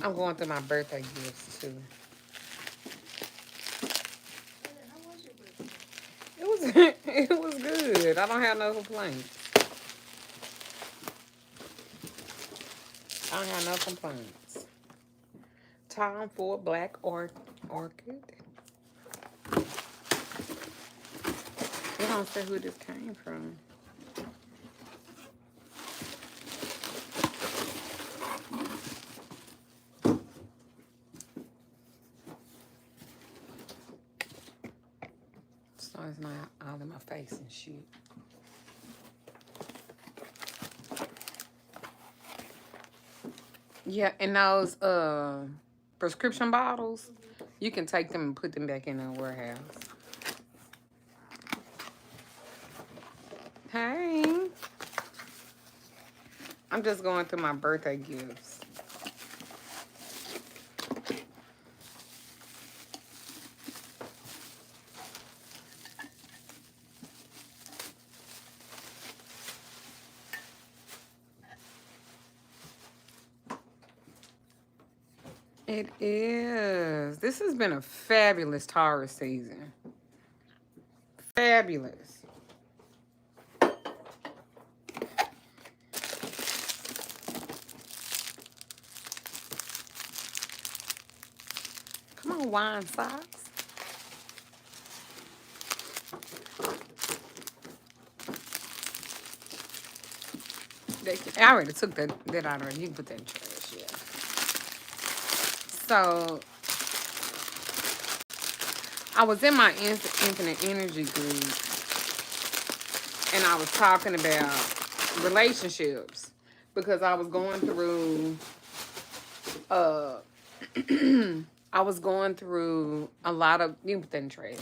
I'm going through my birthday gifts too. How was your birthday? It was it was good. I don't have no complaints. I don't have no complaints. Time for black orchid. They don't say who this came from. So it's not all in my face and shit. Yeah, and those prescription bottles, you can take them and put them back in the warehouse. Hey, I'm just going through my birthday gifts. It is. This has been a fabulous Taurus season. Fabulous. Come on, wine socks. I already took that out already. You can put that in trash, yeah. So, I was in my infinite energy group, and I was talking about relationships because I was going through I was going through a lot of, you can put that in trash.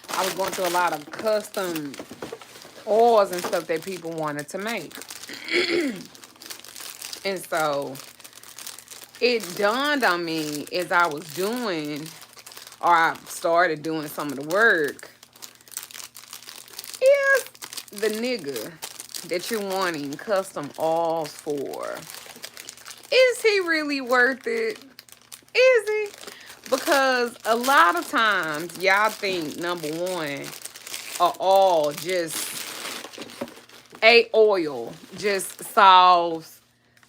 I was going through a lot of custom oils and stuff that people wanted to make. And so it dawned on me as I was doing, or I started doing some of the work, is the nigga that you're wanting custom oils for, is he really worth it? Is he? Because a lot of times y'all think, number one, all just a oil just solves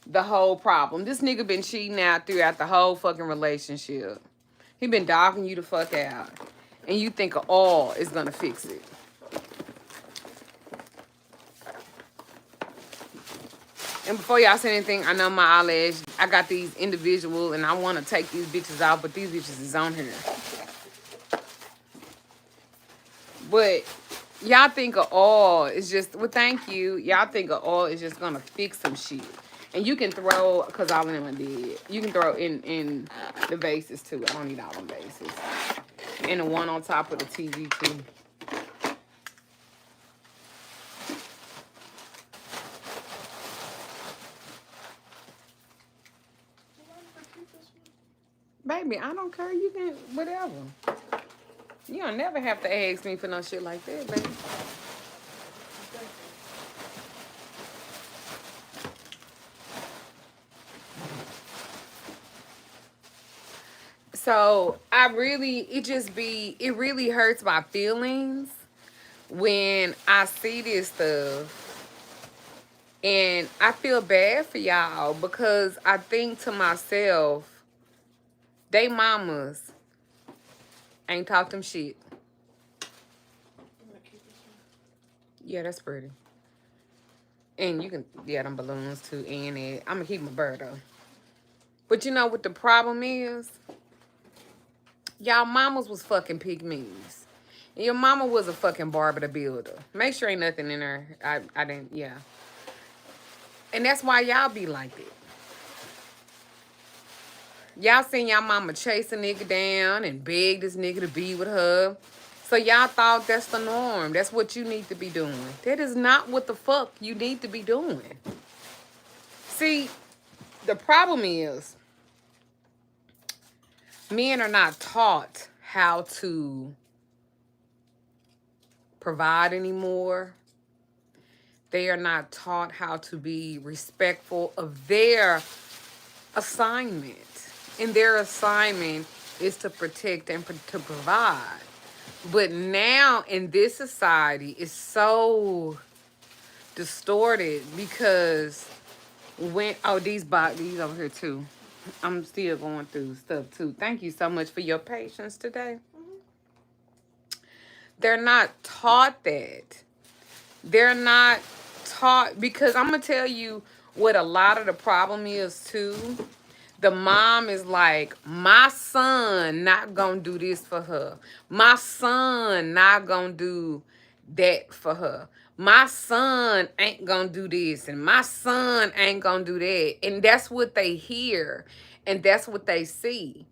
the whole problem. This nigga been cheating out throughout the whole fucking relationship. He been dogging you the fuck out. And you think an oil is gonna fix it. And before y'all say anything, I know my eyelash, I got these individual and I want to take these bitches out, but these bitches is on here. But y'all think of oil is just, well, thank you. Y'all think of oil is just gonna fix some shit. And you can throw, because all of them are dead, you can throw in the vases too. I don't need all them vases. And the one on top of the TV too. Baby, I don't care. You can, whatever. You don't never have to ask me for no shit like that, baby. So it really hurts my feelings when I see this stuff. And I feel bad for y'all because I think to myself, they mamas ain't talk them shit. Yeah, that's pretty. And you can, yeah, them balloons too, and it. I'm gonna keep my bird though. But you know what the problem is? Y'all mamas was fucking pygmies. And your mama was a fucking Barbara the Builder. Make sure ain't nothing in her. I didn't, yeah. And that's why y'all be like it. Y'all seen y'all mama chase a nigga down and beg this nigga to be with her. So y'all thought that's the norm. That's what you need to be doing. That is not what the fuck you need to be doing. See, the problem is men are not taught how to provide anymore. They are not taught how to be respectful of their assignment. And their assignment is to protect and to provide. But now in this society, it's so distorted because these over here too. I'm still going through stuff too. Thank you so much for your patience today. They're not taught that. They're not taught because I'm gonna tell you what a lot of the problem is too. The mom is like, my son not gonna do this for her. My son not gonna do that for her. My son ain't gonna do this and my son ain't gonna do that. And that's what they hear and that's what they see.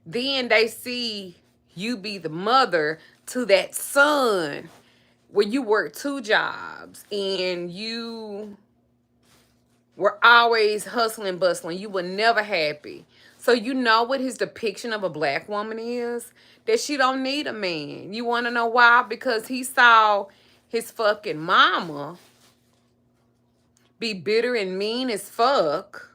Then they see you be the mother to that son where you work 2 jobs and you were always hustling, bustling. You were never happy. So you know what his depiction of a black woman is? That she don't need a man. You want to know why? Because he saw his fucking mama be bitter and mean as fuck.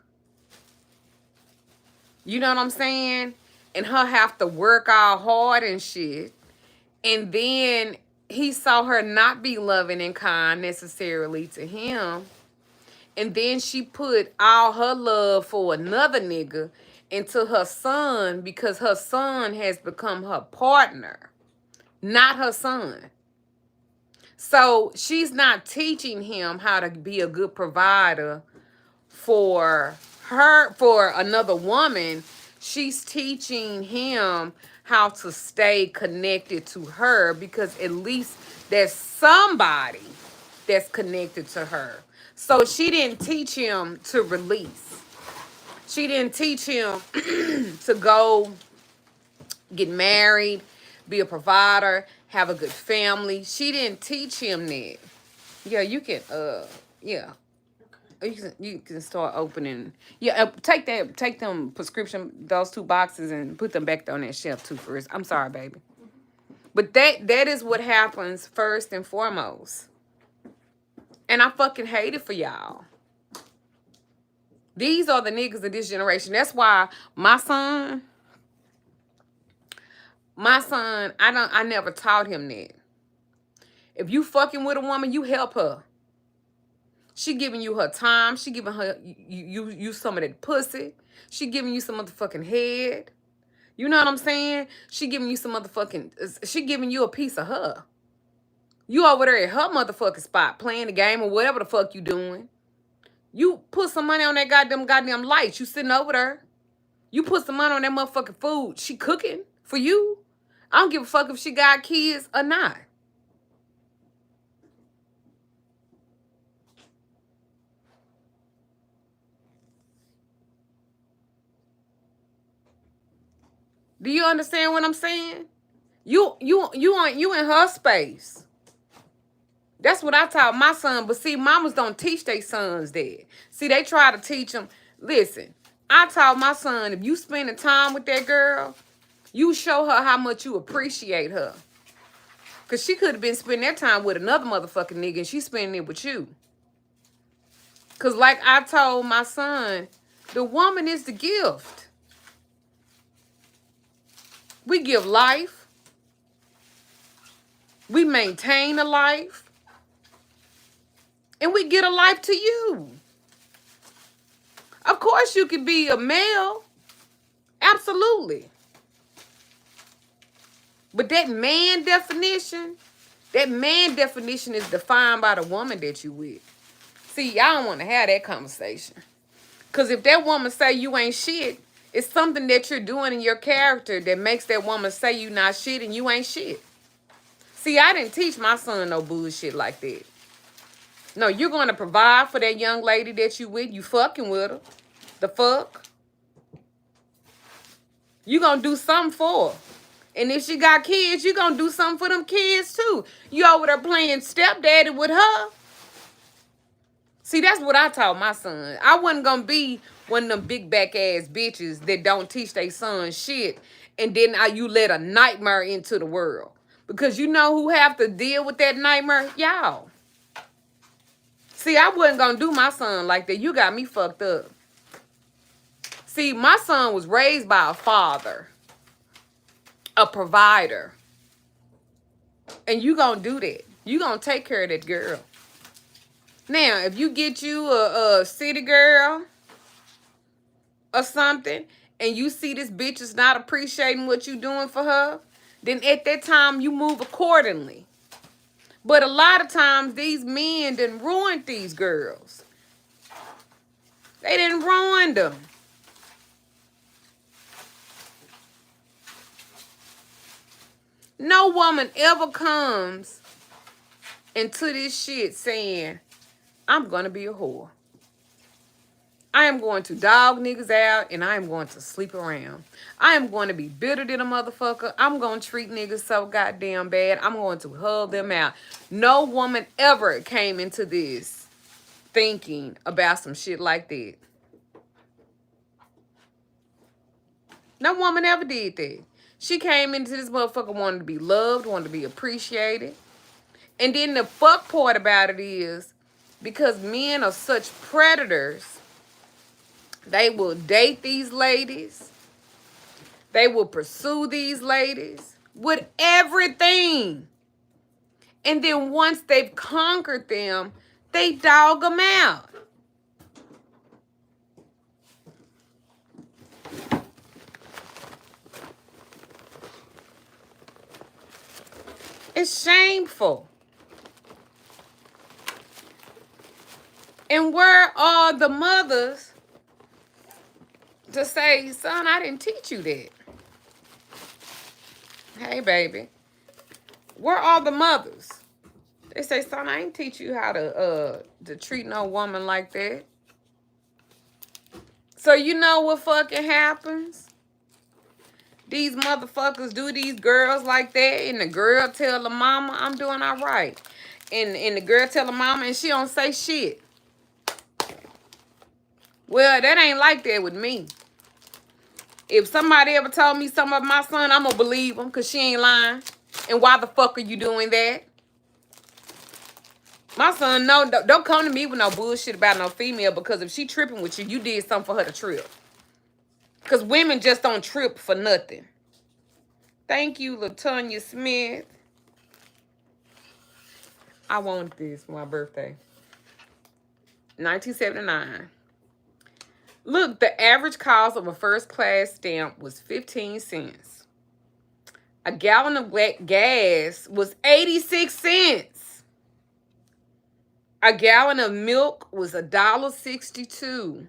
You know what I'm saying? And her have to work all hard and shit. And then he saw her not be loving and kind necessarily to him. And then she put all her love for another nigga into her son because her son has become her partner, not her son. So she's not teaching him how to be a good provider for another woman. She's teaching him how to stay connected to her because at least there's somebody that's connected to her. So she didn't teach him to release. She didn't teach him to go get married, be a provider, have a good family. She didn't teach him that. Yeah, you can, yeah. You can start opening. Yeah, take them prescription, those 2 boxes and put them back on that shelf too first. I'm sorry, baby. But that is what happens first and foremost. And I fucking hate it for y'all. These are the niggas of this generation. That's why my son, I never taught him that. If you fucking with a woman, you help her. She giving you her time. She giving her you some of that pussy. She giving you some motherfucking head. You know what I'm saying? She giving you some motherfucking, she giving you a piece of her. You over there at her motherfucking spot playing the game or whatever the fuck you doing. You put some money on that goddamn lights. You sitting over there. You put some money on that motherfucking food. She cooking for you. I don't give a fuck if she got kids or not. Do you understand what I'm saying? You in her space. That's what I taught my son. But see, mamas don't teach their sons that. See, they try to teach them. Listen, I taught my son, if you spending time with that girl, you show her how much you appreciate her. Because she could have been spending that time with another motherfucking nigga and she's spending it with you. Because like I told my son, the woman is the gift. We give life. We maintain a life. And we get a life to you. Of course you can be a male. Absolutely. But that man definition is defined by the woman that you with. See, y'all don't want to have that conversation. Because if that woman say you ain't shit, it's something that you're doing in your character that makes that woman say you not shit and you ain't shit. See, I didn't teach my son no bullshit like that. No, you're going to provide for that young lady that you with. You fucking with her. The fuck? You going to do something for her. And if she got kids, you going to do something for them kids too. You over there playing stepdaddy with her. See, that's what I taught my son. I wasn't going to be one of them big back ass bitches that don't teach their son shit. And then you let a nightmare into the world. Because you know who have to deal with that nightmare? Y'all. See, I wasn't going to do my son like that. You got me fucked up. See, my son was raised by a father, a provider. And you gonna do that. You gonna take care of that girl. Now, if you get you a city girl or something, and you see this bitch is not appreciating what you doing for her, then at that time you move accordingly. But a lot of times these men done ruined these girls. They didn't ruin them. No woman ever comes into this shit saying, I'm gonna be a whore. I am going to dog niggas out and I am going to sleep around. I am going to be bitter than a motherfucker. I'm going to treat niggas so goddamn bad. I'm going to hug them out. No woman ever came into this thinking about some shit like that. No woman ever did that. She came into this motherfucker wanting to be loved, wanted to be appreciated. And then the fuck part about it is, because men are such predators, they will date these ladies. They will pursue these ladies with everything. And then once they've conquered them, they dog them out. It's shameful. And where are the mothers to say, son, I didn't teach you that? Hey, baby. Where are the mothers? They say, son, I ain't teach you how to treat no woman like that. So you know what fucking happens? These motherfuckers do these girls like that, and the girl tell the mama, I'm doing all right. And the girl tell the mama, and she don't say shit. Well, that ain't like that with me. If somebody ever told me something about my son, I'm going to believe them because she ain't lying. And why the fuck are you doing that? My son, no, don't come to me with no bullshit about no female, because if she tripping with you, you did something for her to trip. Because women just don't trip for nothing. Thank you, LaTonya Smith. I wanted this for my birthday. 1979. Look, the average cost of a first class stamp was 15 cents. A gallon of gas was 86 cents. A gallon of milk was $1.62.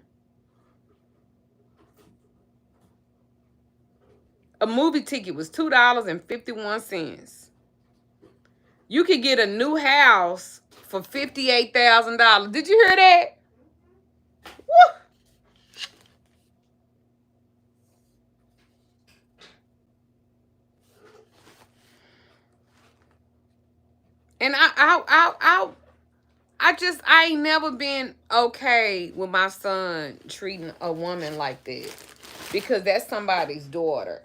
A movie ticket was $2.51. You could get a new house for $58,000. Did you hear that? Woo! And I ain't never been okay with my son treating a woman like that, because that's somebody's daughter.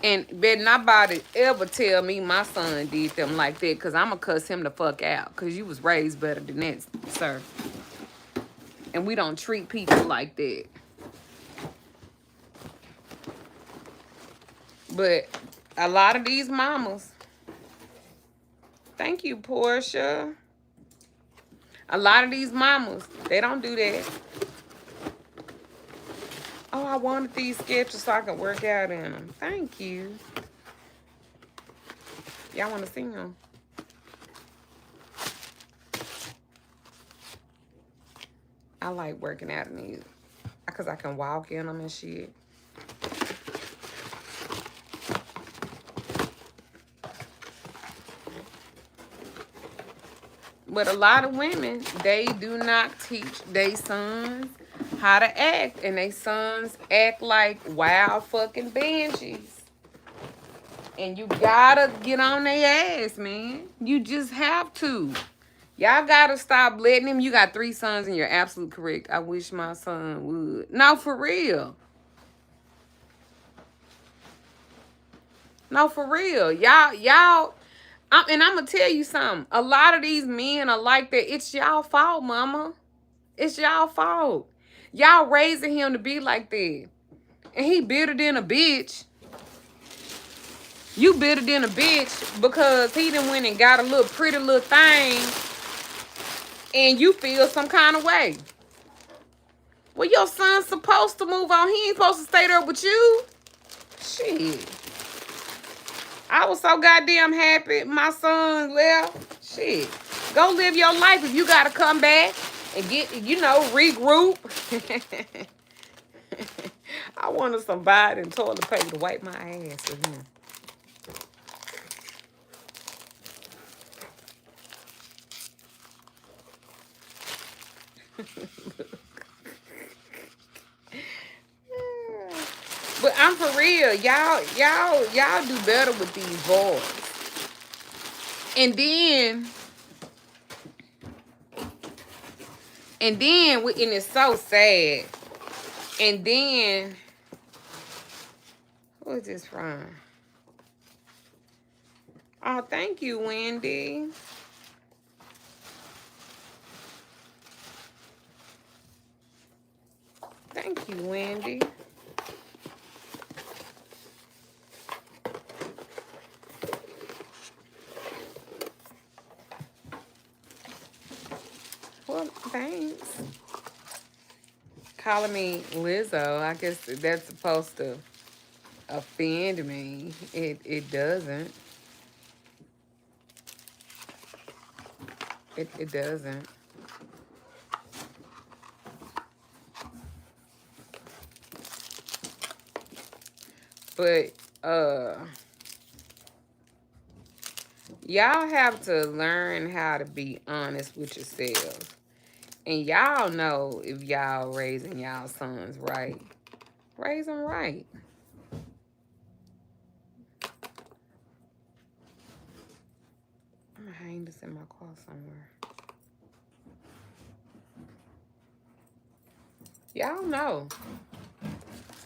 And better nobody ever tell me my son did them like that, because I'm going to cuss him the fuck out, because you was raised better than that, sir. And we don't treat people like that. But a lot of these mamas, thank you, Portia. A lot of these mamas, they don't do that. Oh, I wanted these sketches so I can work out in them. Thank you. Y'all want to see them? I like working out in these because I can walk in them and shit. But a lot of women, they do not teach their sons how to act. And their sons act like wild fucking banshees. And you gotta get on their ass, man. You just have to. Y'all gotta stop letting him. You got 3 sons and you're absolutely correct. I wish my son would. No, for real. No, for real. Y'all. And I'm going to tell you something. A lot of these men are like that. It's y'all fault, mama. It's y'all fault. Y'all raising him to be like that. And he bitter than a bitch. You bitter than a bitch because he done went and got a little pretty little thing and you feel some kind of way. Well, your son's supposed to move on. He ain't supposed to stay there with you. Shit. I was so goddamn happy my son left. Shit. Go live your life if you gotta come back and get, regroup. I wanted some Biden toilet paper to wipe my ass with him. But I'm for real. Y'all do better with these boys. And it's so sad. And then, who is this from? Oh, thank you, Wendy. Thank you, Wendy. Well, thanks. Calling me Lizzo, I guess that's supposed to offend me. It doesn't. It doesn't. But y'all have to learn how to be honest with yourselves. And y'all know if y'all raising y'all sons right. Raise them right. I'm gonna hang this in my car somewhere. Y'all know.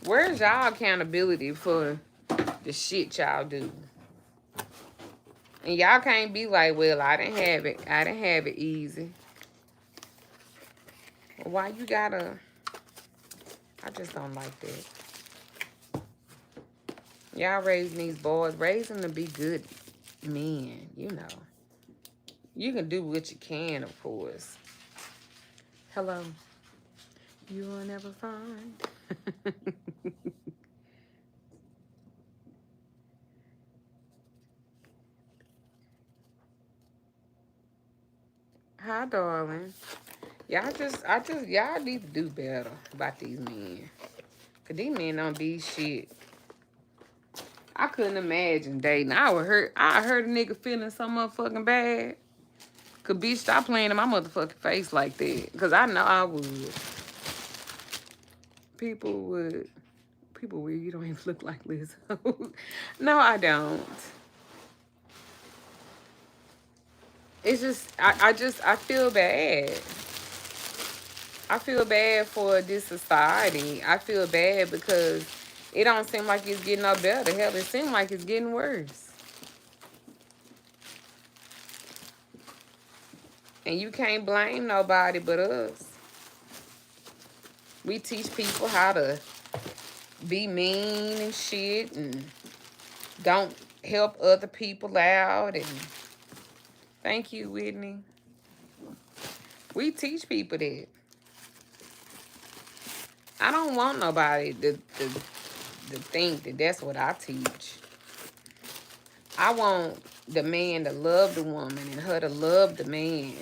Where's y'all accountability for the shit y'all do? And y'all can't be like, well, I didn't have it. I didn't have it easy. Why you gotta... I just don't like that. Y'all raising these boys. Raise them to be good men, you know. You can do what you can, of course. Hello. You will never find. Hi, darling. Y'all need to do better about these men. Cause these men don't be shit. I couldn't imagine dating. I heard a nigga feeling so motherfucking bad. Cause bitch, stop playing in my motherfucking face like that. Cause I know I would. People would, you don't even look like Lizzo. No, I don't. It's just, I feel bad. I feel bad for this society. I feel bad because it don't seem like it's getting no better. Hell, it seems like it's getting worse. And you can't blame nobody but us. We teach people how to be mean and shit and don't help other people out. And thank you, Whitney. We teach people that. I don't want nobody to think that that's what I teach. I want the man to love the woman and her to love the man.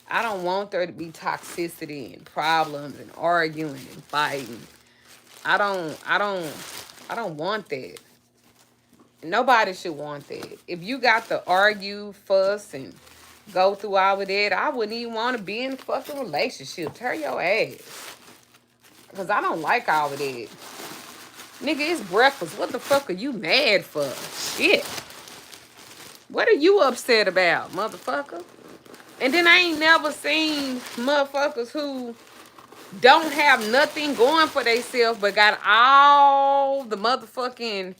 I don't want there to be toxicity and problems and arguing and fighting. I don't want that. Nobody should want that. If you got to argue, fuss, and go through all of that, I wouldn't even want to be in a fucking relationship. Turn your ass. Because I don't like all of that. Nigga, it's breakfast. What the fuck are you mad for? Shit. What are you upset about, motherfucker? And then I ain't never seen motherfuckers who don't have nothing going for themselves but got all the motherfucking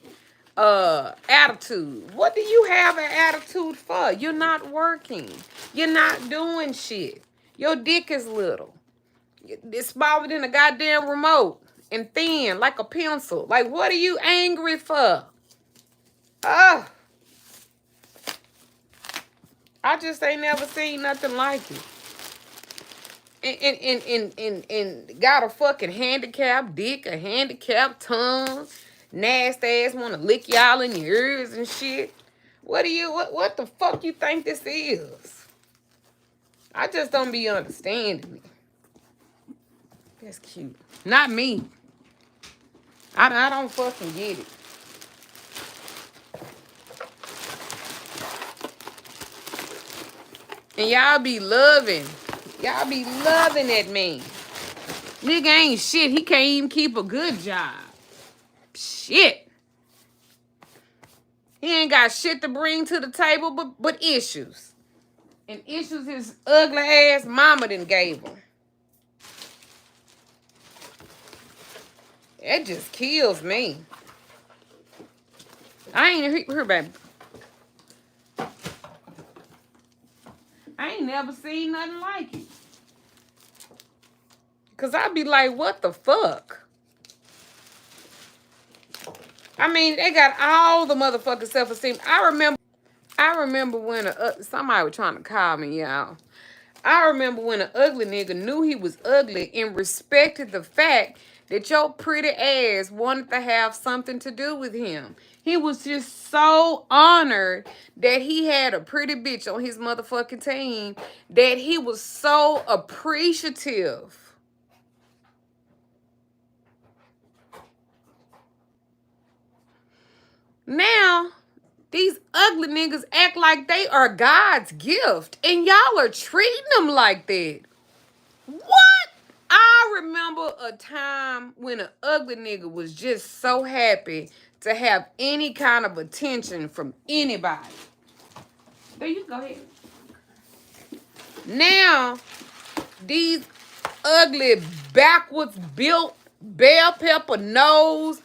attitude. What do you have an attitude for? You're not working. You're not doing shit. Your dick is little. It's smaller than a goddamn remote and thin like a pencil. Like, what are you angry for? Ugh. I just ain't never seen nothing like it. And got a fucking handicapped dick, a handicapped tongue, nasty ass wanna lick y'all in your ears and shit. What the fuck you think this is? I just don't be understanding it. That's cute. Not me. I don't fucking get it. And y'all be loving that man. Nigga ain't shit. He can't even keep a good job. Shit. He ain't got shit to bring to the table but issues. And issues his ugly ass mama done gave him. It just kills me. I ain't heard, baby. I ain't never seen nothing like it. Cause I be like, what the fuck? I mean, they got all the motherfucking self-esteem. I remember when somebody was trying to call me, y'all. I remember when an ugly nigga knew he was ugly and respected the fact that your pretty ass wanted to have something to do with him. He was just so honored that he had a pretty bitch on his motherfucking team that he was so appreciative. Now, these ugly niggas act like they are God's gift, and y'all are treating them like that. What? I remember a time when an ugly nigga was just so happy to have any kind of attention from anybody. There you go ahead. Now, these ugly, backwards built, bell pepper nose,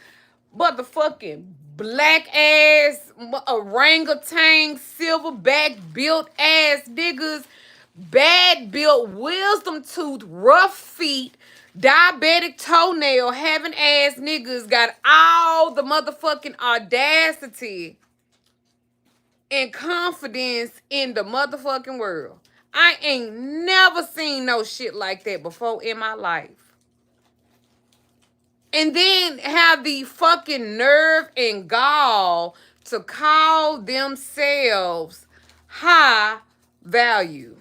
motherfucking black ass, orangutan, silverback built ass niggas, bad built, wisdom tooth, rough feet, diabetic toenail having ass niggas got all the motherfucking audacity and confidence in the motherfucking world. I ain't never seen no shit like that before in my life. And then have the fucking nerve and gall to call themselves high value.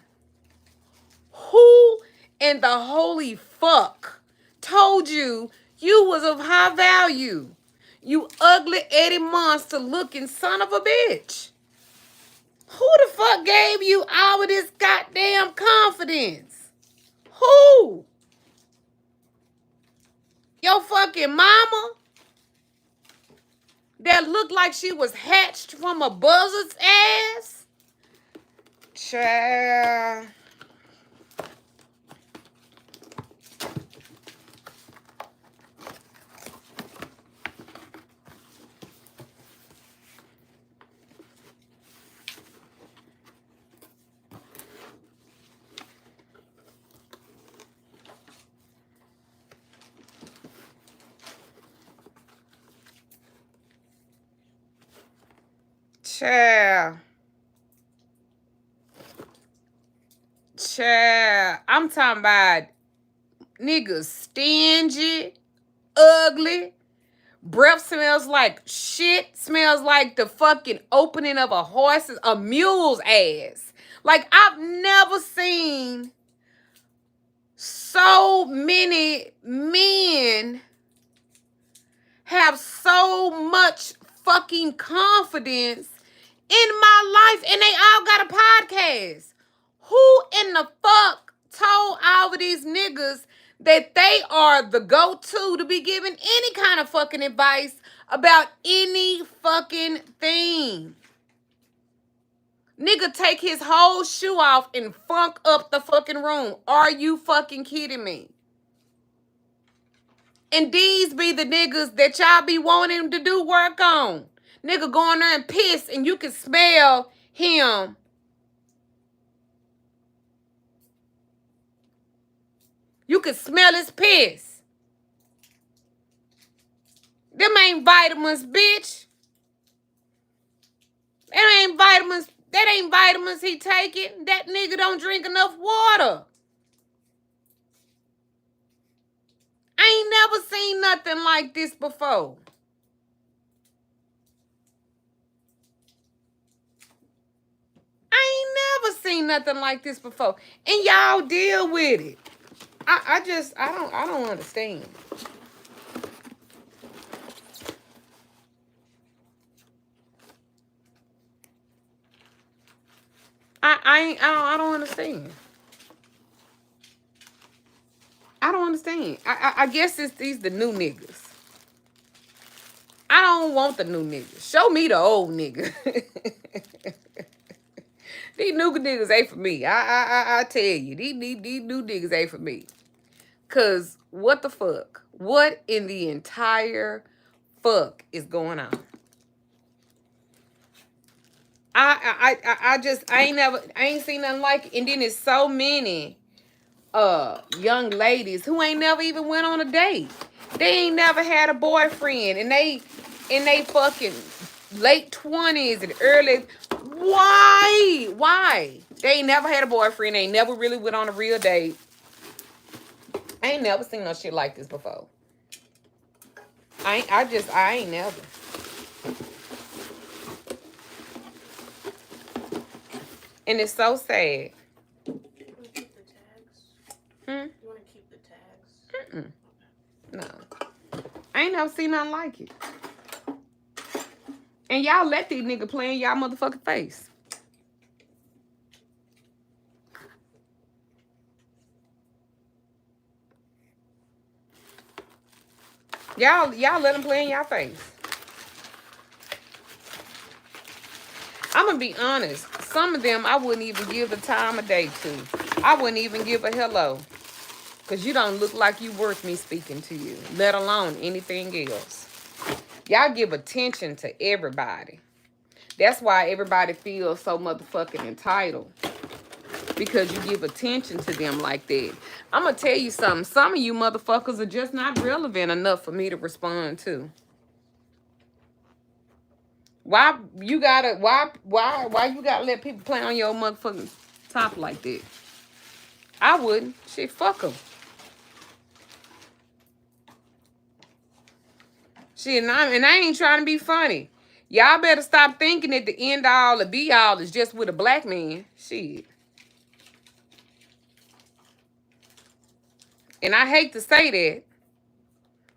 Who in the holy fuck told you you was of high value? You ugly Eddie Monster looking son of a bitch. Who the fuck gave you all of this goddamn confidence? Who? Your fucking mama that looked like she was hatched from a buzzard's ass? Child. Child. I'm talking about niggas stingy, ugly, breath smells like shit, smells like the fucking opening of a mule's ass. Like, I've never seen so many men have so much fucking confidence in my life, and they all got a podcast. Who in the fuck told all of these niggas that they are the go-to to be giving any kind of fucking advice about any fucking thing? Nigga take his whole shoe off and funk up the fucking room. Are you fucking kidding me? And these be the niggas that y'all be wanting to do work on. Nigga go in there and piss and you can smell him. You can smell his piss. Them ain't vitamins, bitch. That ain't vitamins he taking. That nigga don't drink enough water. I ain't never seen nothing like this before. I ain't never seen nothing like this before. And y'all deal with it. I don't understand. I don't understand. I don't understand. I guess these the new niggas. I don't want the new niggas. Show me the old nigga. These new niggas ain't for me. I tell you, these new niggas ain't for me. Cause what the fuck? What in the entire fuck is going on? I ain't seen nothing like it. And then there's so many young ladies who ain't never even went on a date. They ain't never had a boyfriend, and they fucking late 20s and early. Why? They ain't never had a boyfriend. They ain't never really went on a real date. I ain't never seen no shit like this before. I ain't never. And it's so sad. You want to keep the tags? Hmm? You want to keep the tags? No. I ain't never seen nothing like it. And y'all let these niggas play in y'all motherfucking face. Y'all let them play in y'all face. I'm gonna be honest. Some of them I wouldn't even give the time of day to. I wouldn't even give a hello. Because you don't look like you worth me speaking to you. Let alone anything else. Y'all give attention to everybody. That's why everybody feels so motherfucking entitled. Because you give attention to them like that. I'm going to tell you something. Some of you motherfuckers are just not relevant enough for me to respond to. Why you gotta let people play on your motherfucking top like that? I wouldn't. Shit, fuck them. Shit, and I ain't trying to be funny. Y'all better stop thinking that the end all, the be all is just with a black man. Shit. And I hate to say that.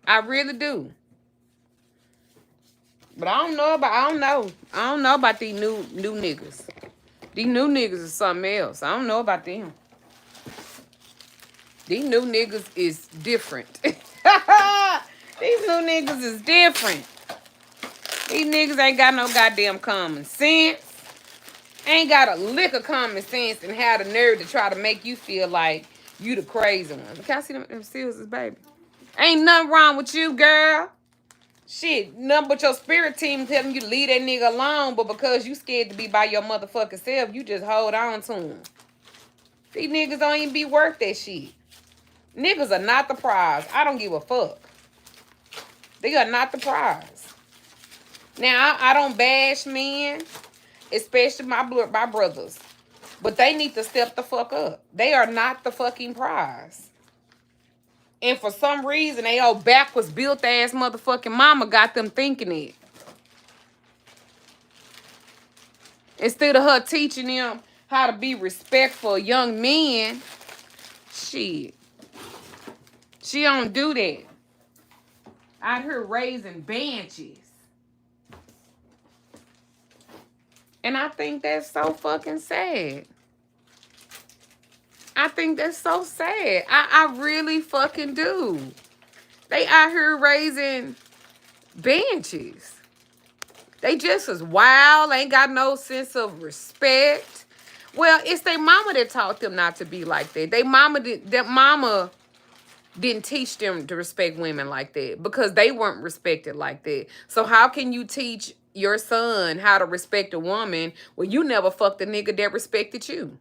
I really do. But I don't know about these new niggas. These new niggas is something else. I don't know about them. These new niggas is different. These new niggas is different. These niggas ain't got no goddamn common sense. Ain't got a lick of common sense and have the nerve to try to make you feel like you the crazy one. Can I see them seals, baby? Ain't nothing wrong with you, girl. Shit, nothing but your spirit team telling you to leave that nigga alone, but because you scared to be by your motherfucking self, you just hold on to him. These niggas don't even be worth that shit. Niggas are not the prize. I don't give a fuck. They are not the prize. Now, I don't bash men, especially my brothers. But they need to step the fuck up. They are not the fucking prize. And for some reason, they old backwards built ass motherfucking mama got them thinking it. Instead of her teaching them how to be respectful young men, shit. She don't do that. Out here raising banshees. And I think that's so fucking sad. I think that's so sad. I really fucking do. They out here raising banshees. They just as wild, ain't got no sense of respect. Well, it's their mama that taught them not to be like that. That mama didn't teach them to respect women like that because they weren't respected like that. So how can you teach your son how to respect a woman when you never fucked a nigga that respected you?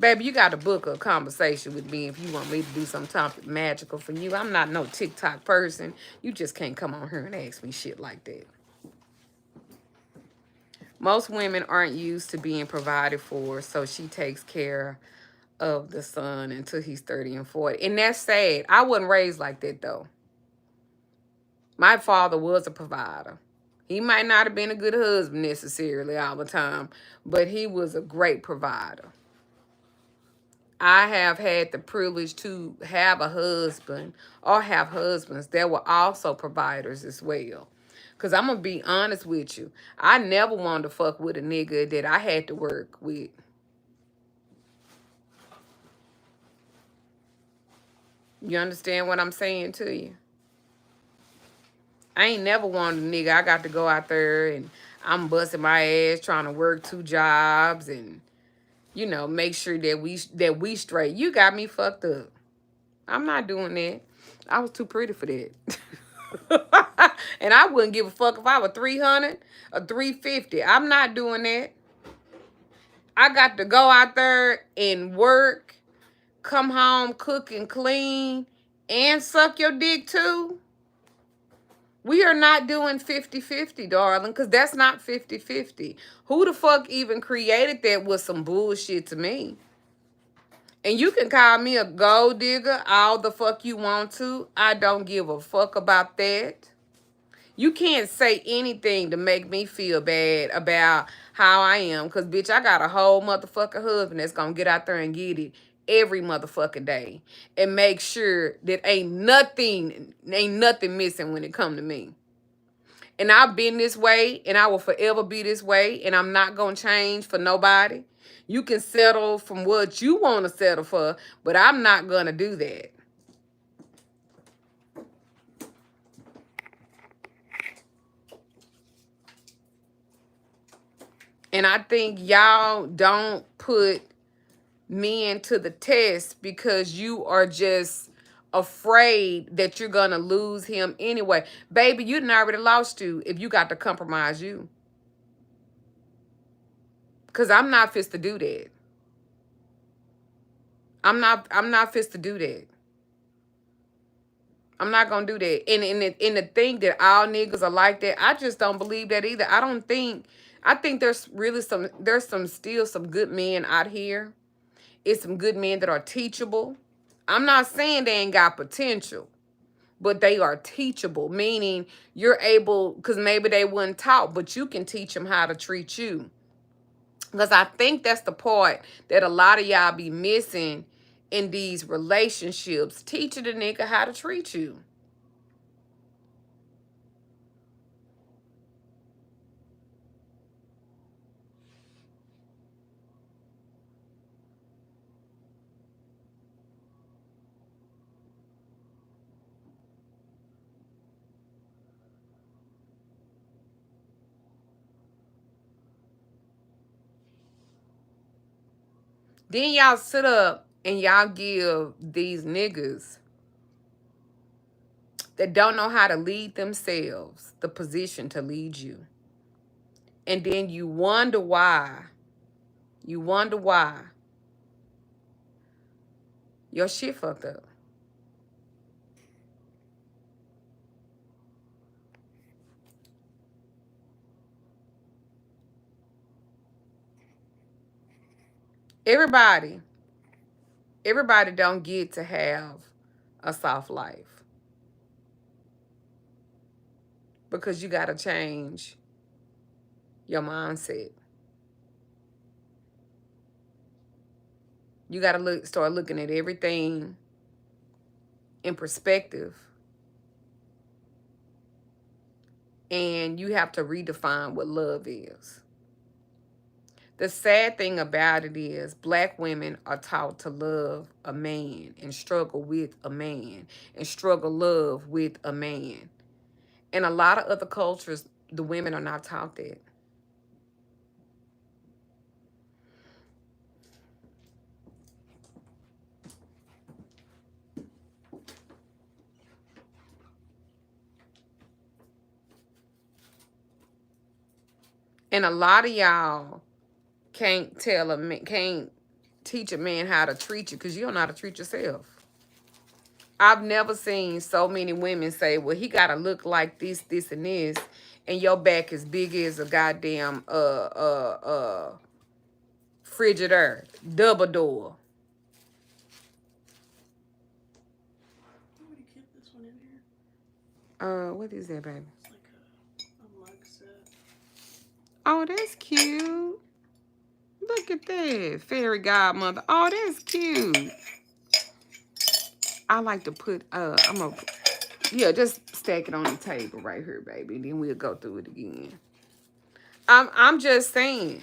Baby, you got to book a conversation with me if you want me to do some topic magical for you. I'm not no TikTok person. You just can't come on here and ask me shit like that. Most women aren't used to being provided for, so she takes care of the son until he's 30 and 40. And that's sad. I wasn't raised like that, though. My father was a provider. He might not have been a good husband necessarily all the time, but he was a great provider. I have had the privilege to have a husband or have husbands that were also providers as well. Because I'm going to be honest with you. I never wanted to fuck with a nigga that I had to work with. You understand what I'm saying to you? I ain't never wanted a nigga. I got to go out there and I'm busting my ass trying to work 2 jobs and, you know, make sure that we straight. You got me fucked up. I'm not doing that. I was too pretty for that. And I wouldn't give a fuck if I was 300 or 350. I'm not doing that. I got to go out there and work, come home, cook and clean, and suck your dick too. We are not doing 50-50, darling, because that's not 50-50. Who the fuck even created that was some bullshit to me? And you can call me a gold digger all the fuck you want to. I don't give a fuck about that. You can't say anything to make me feel bad about how I am. Because, bitch, I got a whole motherfucking husband that's going to get out there and get it every motherfucking day. And make sure that ain't nothing missing when it come to me. And I've been this way, and I will forever be this way, and I'm not going to change for nobody. You can settle from what you want to settle for, but I'm not going to do that. And I think y'all don't put men to the test because you are just afraid that you're going to lose him anyway. Baby, you done already lost you if you got to compromise you. Because I'm not fit to do that. I'm not fit to do that. I'm not going to do that. And the thing that all niggas are like that, I just don't believe that either. I think there's still some good men out here. It's some good men that are teachable. I'm not saying they ain't got potential, but they are teachable, meaning you're able, because maybe they weren't taught, but you can teach them how to treat you. Because I think that's the part that a lot of y'all be missing in these relationships. Teaching the nigga how to treat you. Then y'all sit up and y'all give these niggas that don't know how to lead themselves the position to lead you. And then you wonder why. You wonder why your shit fucked up. Everybody don't get to have a soft life. Because you got to change your mindset. You got to start looking at everything in perspective. And you have to redefine what love is. The sad thing about it is black women are taught to love a man and struggle with a man and struggle love with a man. In a lot of other cultures, the women are not taught that. And a lot of y'all can't tell teach a man how to treat you because you don't know how to treat yourself. I've never seen so many women say, well, he got to look like this, this, and this, and your back is big as a goddamn Frigidaire, double door. Somebody keep this one in here. What is that, baby? It's like a mug set. Oh, that's cute. Look at that. Fairy godmother. Oh, that's cute. I like to put, yeah, just stack it on the table right here, baby. Then we'll go through it again. I'm just saying.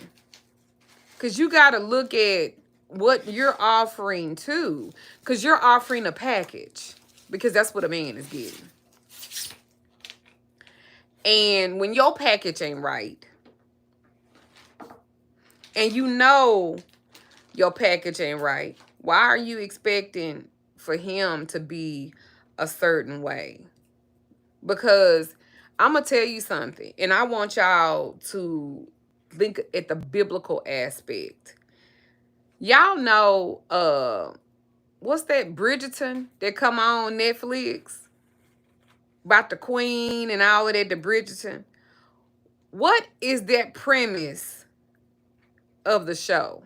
Because you got to look at what you're offering too. Because you're offering a package. Because that's what a man is getting. And when your package ain't right, and you know your package ain't right, why are you expecting for him to be a certain way? Because I'm going to tell you something, and I want y'all to think at the biblical aspect. Y'all know, what's that Bridgerton that come on Netflix? About the queen and all of that, the Bridgerton. What is that premise of the show?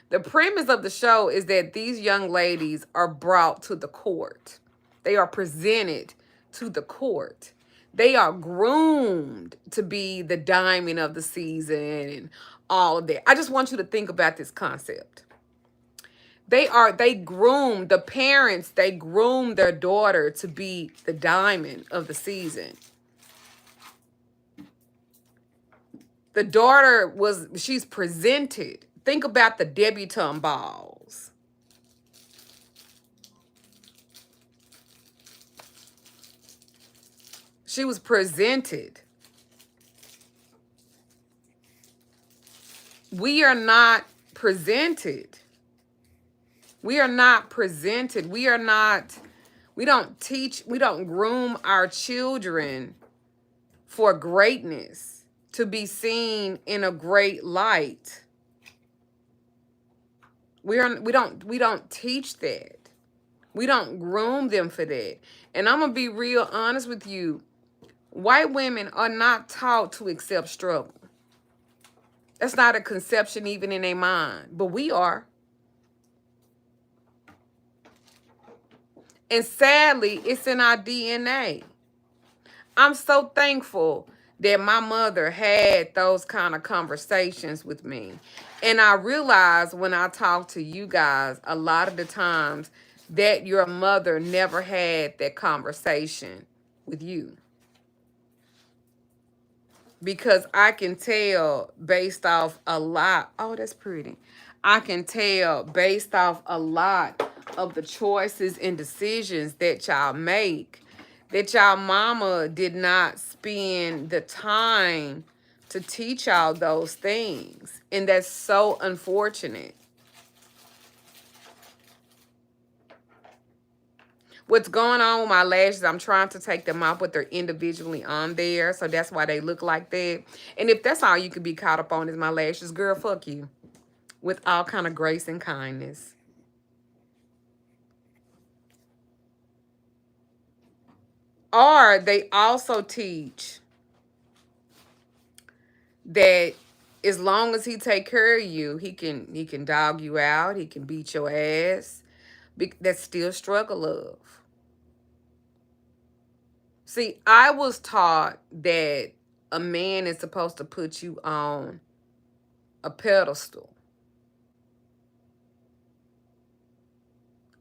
The premise of the show is that these young ladies are brought to the court. They are presented to the court. They are groomed to be the diamond of the season and all of that. I just want you to think about this concept. They groom, the parents, they groom their daughter to be the diamond of the season. The daughter she's presented. Think about the debutante balls. She was presented. We are not presented. We are not presented. We don't teach, we don't groom our children for greatness, to be seen in a great light. We don't teach that. We don't groom them for that. And I'm going to be real honest with you. White women are not taught to accept struggle. That's not a conception even in their mind, but we are. And sadly, it's in our DNA. I'm so thankful that my mother had those kind of conversations with me. And I realized when I talk to you guys, a lot of the times that your mother never had that conversation with you. Because I can tell based off a lot. Oh, that's pretty. I can tell based off a lot of the choices and decisions that y'all make, that y'all mama did not spend the time to teach y'all those things. And that's so unfortunate. What's going on with my lashes, I'm trying to take them off, but they're individually on there. So that's why they look like that. And if that's all you could be caught up on is my lashes, girl, fuck you. With all kind of grace and kindness. Or they also teach that as long as he take care of you, he can dog you out, he can beat your ass. That's still struggle love. See, I was taught that a man is supposed to put you on a pedestal.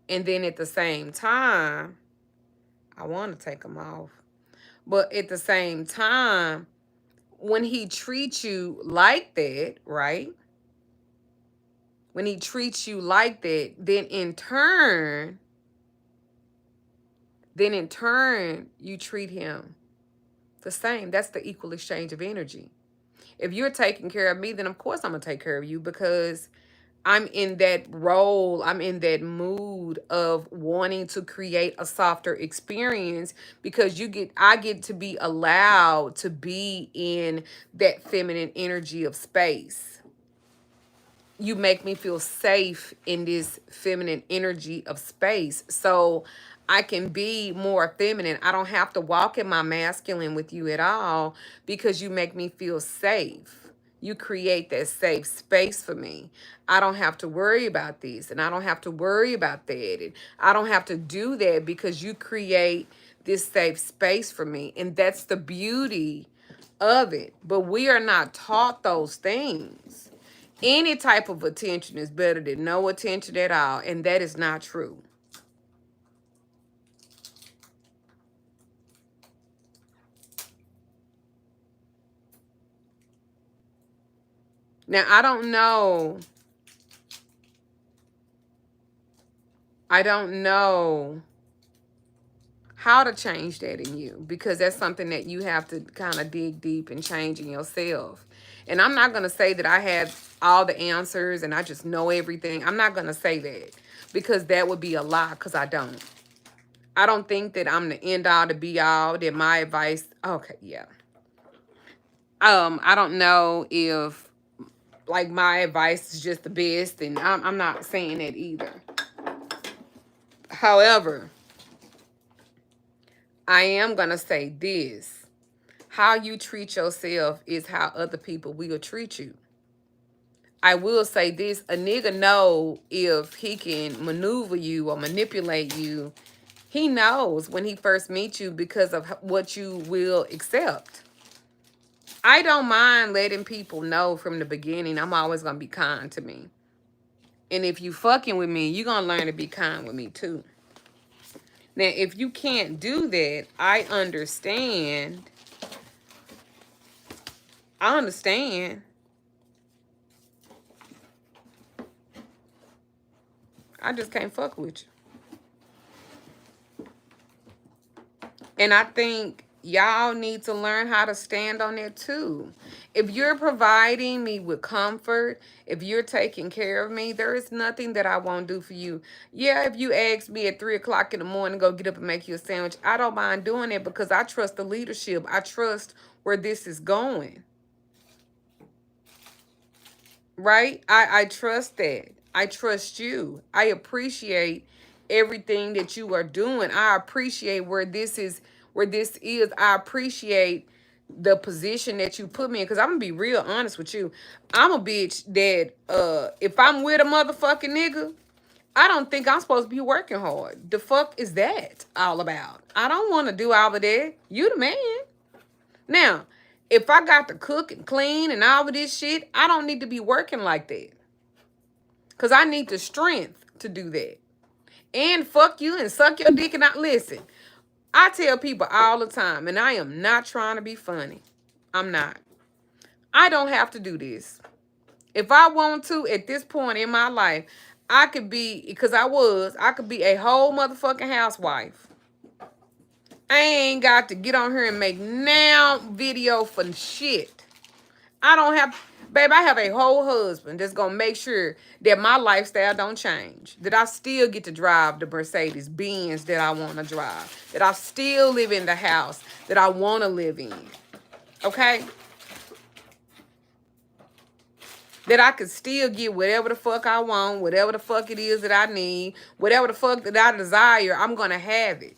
And then at the same time, I want to take them off. But at the same time, when he treats you like that, right? When he treats you like that, then in turn, you treat him the same. That's the equal exchange of energy. If you're taking care of me, then of course I'm going to take care of you because I'm in that role. I'm in that mood of wanting to create a softer experience because I get to be allowed to be in that feminine energy of space. you make me feel safe in this feminine energy of space. So I can be more feminine. I don't have to walk in my masculine with you at all because you make me feel safe. You create that safe space for me. I don't have to worry about this and I don't have to worry about that. And I don't have to do that because you create this safe space for me. And that's the beauty of it. But we are not taught those things. Any type of attention is better than no attention at all, and that is not true. Now, I don't know how to change that in you because that's something that you have to kind of dig deep and change in yourself. And I'm not going to say that I have all the answers and I just know everything. I'm not going to say that because that would be a lie because I don't. I don't think that I'm the end all to be all, that my advice, okay, yeah. I don't know if like my advice is just the best, and I'm not saying that either. However, I am going to say this. How you treat yourself is how other people will treat you. I will say this. A nigga know if he can maneuver you or manipulate you. He knows when he first meets you because of what you will accept. I don't mind letting people know from the beginning I'm always going to be kind to me. And if you fucking with me, you're going to learn to be kind with me too. Now, if you can't do that, I understand. I understand. I just can't fuck with you. And I think y'all need to learn how to stand on it too. If you're providing me with comfort, if you're taking care of me, there is nothing that I won't do for you. Yeah, if you ask me at 3 o'clock in the morning, go get up and make you a sandwich, I don't mind doing it because I trust the leadership. I trust where this is going. Right? I trust that. I trust you. I appreciate everything that you are doing. I appreciate where this is, I appreciate the position that you put me in. Because I'm gonna be real honest with you. I'm a bitch that if I'm with a motherfucking nigga, I don't think I'm supposed to be working hard. The fuck is that all about? I don't want to do all of that. You the man. Now, if I got to cook and clean and all of this shit, I don't need to be working like that. Because I need the strength to do that. And fuck you and suck your dick and not listen. I tell people all the time, and I am not trying to be funny. I'm not. I don't have to do this. If I want to, at this point in my life, I could be, because I could be a whole motherfucking housewife. I ain't got to get on here and make now video for shit. I don't have, babe, I have a whole husband that's going to make sure that my lifestyle don't change. That I still get to drive the Mercedes Benz that I want to drive. That I still live in the house that I want to live in. Okay? That I could still get whatever the fuck I want, whatever the fuck it is that I need, whatever the fuck that I desire, I'm going to have it.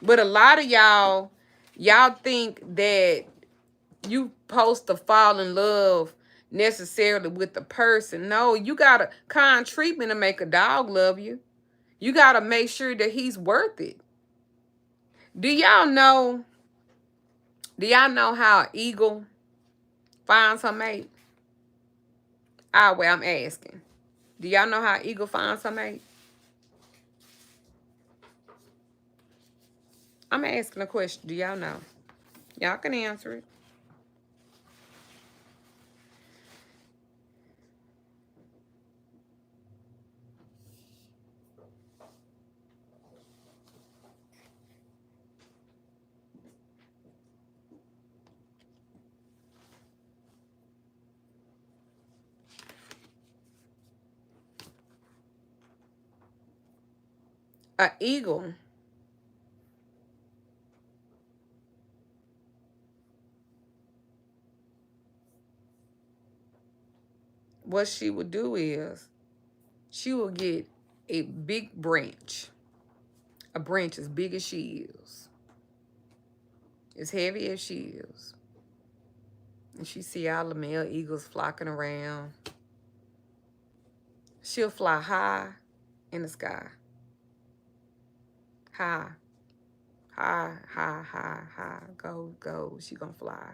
But a lot of y'all think that you supposed to fall in love necessarily with the person. No, you got to kind treatment to make a dog love you. You got to make sure that he's worth it. Do y'all know how an eagle finds her mate? Well, I'm asking. Do y'all know how an eagle finds her mate? I'm asking a question. Do y'all know? Y'all can answer it. An eagle what she would do is she will get a big branch. A branch as big as she is. As heavy as she is. And she see all the male eagles flocking around. She'll fly high in the sky. High. High, high, high, high. Go, go. She gonna fly.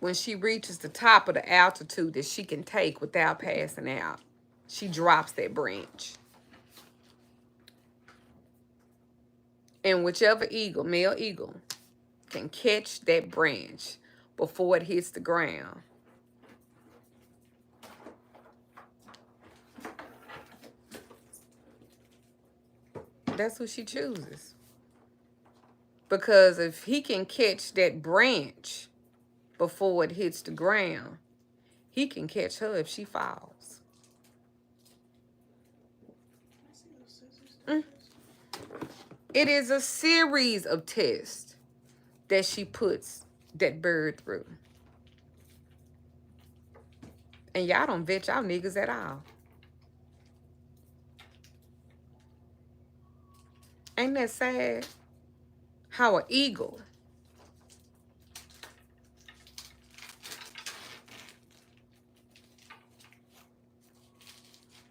When she reaches the top of the altitude that she can take without passing out, she drops that branch. And whichever eagle, male eagle, can catch that branch before it hits the ground, that's who she chooses. Because if he can catch that branch before it hits the ground, he can catch her if she falls. It is a series of tests that she puts that bird through. And y'all don't vet y'all niggas at all. Ain't that sad? How an eagle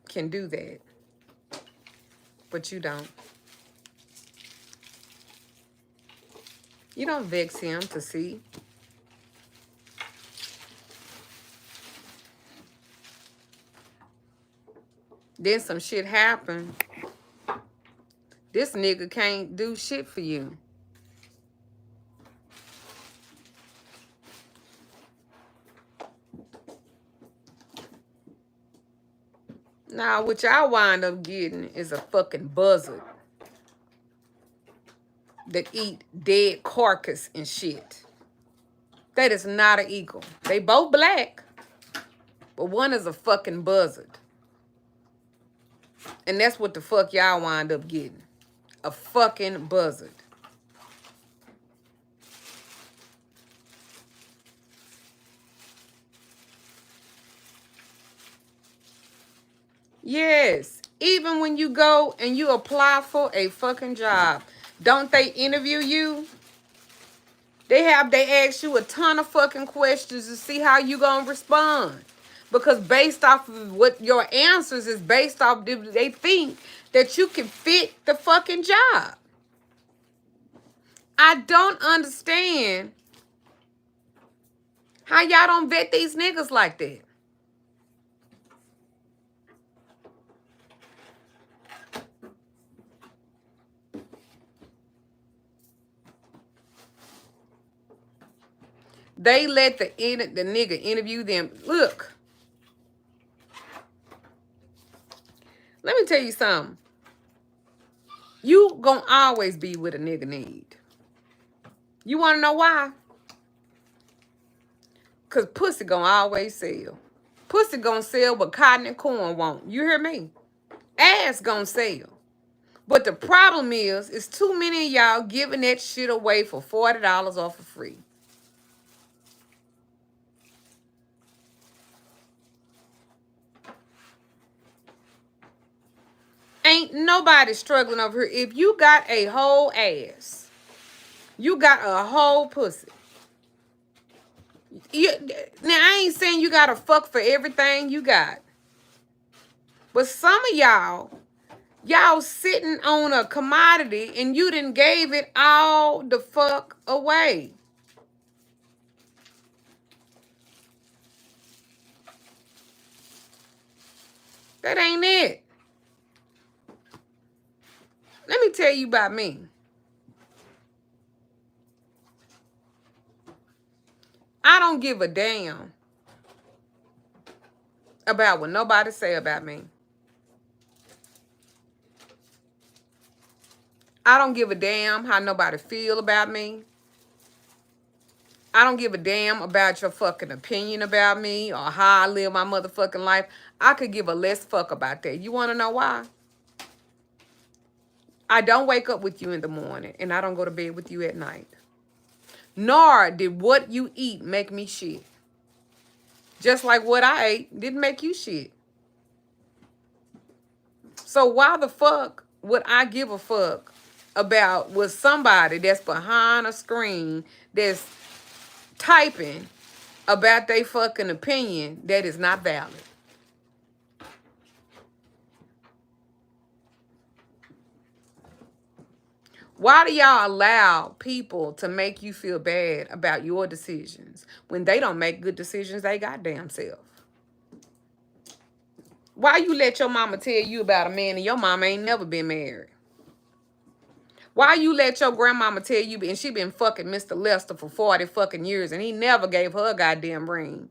can do that, but you don't. You don't vex him to see. Then some shit happen. This nigga can't do shit for you. Now, what y'all wind up getting is a fucking buzzard that eat dead carcass and shit. That is not an eagle. They both black, but one is a fucking buzzard. And that's what the fuck y'all wind up getting. A fucking buzzard. Yes. Even when you go and you apply for a fucking job, don't they interview you? They ask you a ton of fucking questions to see how you gonna respond. Because based off of what your answers is based off, they think that you can fit the fucking job. I don't understand how y'all don't vet these niggas like that. They let the nigga interview them. Look. Let me tell you something. You gonna always be what a nigga need. You wanna know why? Cause pussy gonna always sell. Pussy gonna sell what cotton and corn won't. You hear me? Ass gonna sell. But the problem is too many of y'all giving that shit away for $40 or for free. Ain't nobody struggling over here. If you got a whole ass, you got a whole pussy. Now, I ain't saying you got to fuck for everything you got. But some of y'all sitting on a commodity and you done gave it all the fuck away. That ain't it. Let me tell you about me. I don't give a damn about what nobody say about me. I don't give a damn how nobody feel about me. I don't give a damn about your fucking opinion about me or how I live my motherfucking life. I could give a less fuck about that. You want to know why? I don't wake up with you in the morning, and I don't go to bed with you at night. Nor did what you eat make me shit. Just like what I ate didn't make you shit. So why the fuck would I give a fuck about what somebody that's behind a screen that's typing about their fucking opinion that is not valid? Why do y'all allow people to make you feel bad about your decisions when they don't make good decisions they goddamn self? Why you let your mama tell you about a man and your mama ain't never been married? Why you let your grandmama tell you and she been fucking Mr. Lester for 40 fucking years and he never gave her a goddamn ring?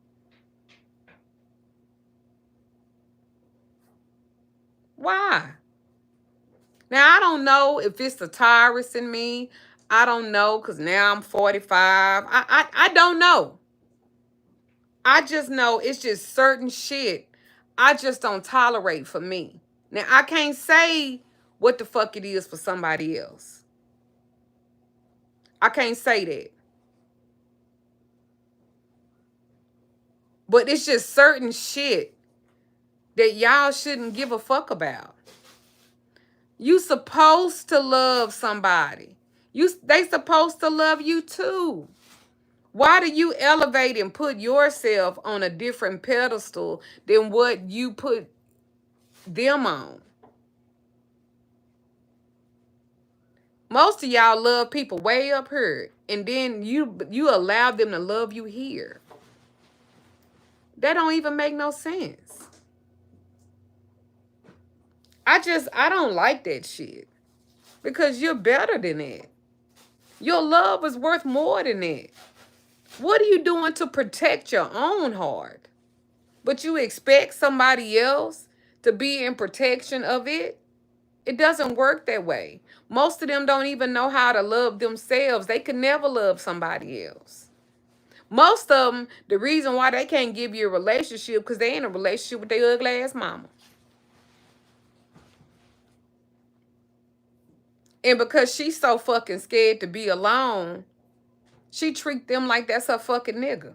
Why? Now, I don't know if it's the Taurus in me. I don't know because now I'm 45. I don't know. I just know it's just certain shit I just don't tolerate for me. Now, I can't say what the fuck it is for somebody else. I can't say that. But it's just certain shit that y'all shouldn't give a fuck about. You supposed to love somebody. They supposed to love you too. Why do you elevate and put yourself on a different pedestal than what you put them on? Most of y'all love people way up here, and then you allow them to love you here. That don't even make no sense. I don't like that shit. Because you're better than that. Your love is worth more than that. What are you doing to protect your own heart? But you expect somebody else to be in protection of it? It doesn't work that way. Most of them don't even know how to love themselves. They could never love somebody else. Most of them, the reason why they can't give you a relationship because they in a relationship with their ugly ass mama. And because she's so fucking scared to be alone, she treat them like that's her fucking nigga.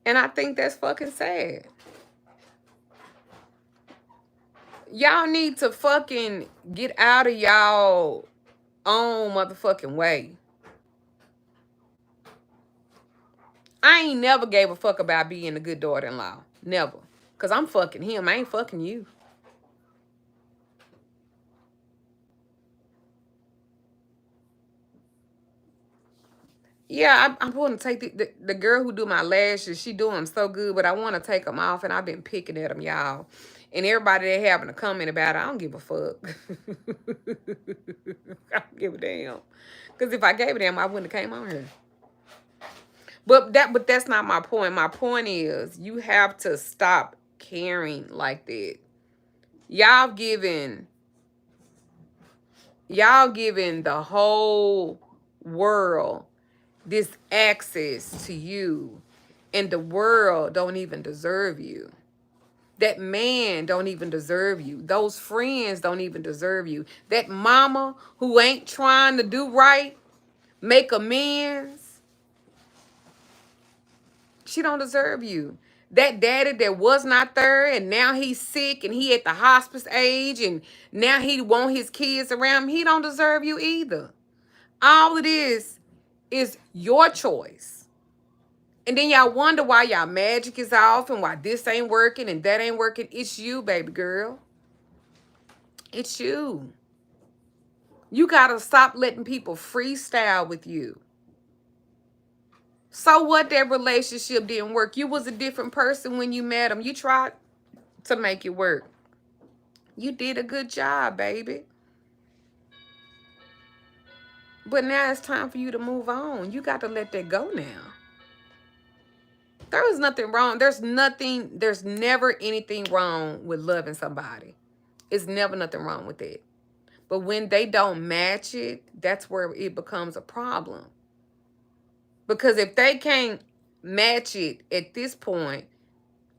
And I think that's fucking sad. Y'all need to fucking get out of y'all own motherfucking way. I ain't never gave a fuck about being a good daughter-in-law. Never. Because I'm fucking him. I ain't fucking you. Yeah, I want to take the girl who do my lashes. She do them so good, but I want to take them off, and I've been picking at them, y'all. And everybody that having a comment about it, I don't give a fuck. I don't give a damn. Because if I gave a damn, I wouldn't have came on here. But that's not my point. My point is you have to stop caring like that. Y'all giving the whole world this access to you, and the world don't even deserve you. That man don't even deserve you. Those friends don't even deserve you. That mama who ain't trying to do right, make amends, she don't deserve you. That daddy that was not there and now he's sick and he at the hospice age and now he want his kids around him, he don't deserve you either. All it is your choice. And then y'all wonder why y'all magic is off and why this ain't working and that ain't working. It's you, baby girl. It's you. You got to stop letting people freestyle with you. So what, that relationship didn't work? You was a different person when you met him. You tried to make it work. You did a good job, baby. But now it's time for you to move on. You got to let that go now. There is nothing wrong. There's never anything wrong with loving somebody. It's never nothing wrong with that. But when they don't match it, that's where it becomes a problem. Because if they can't match it at this point.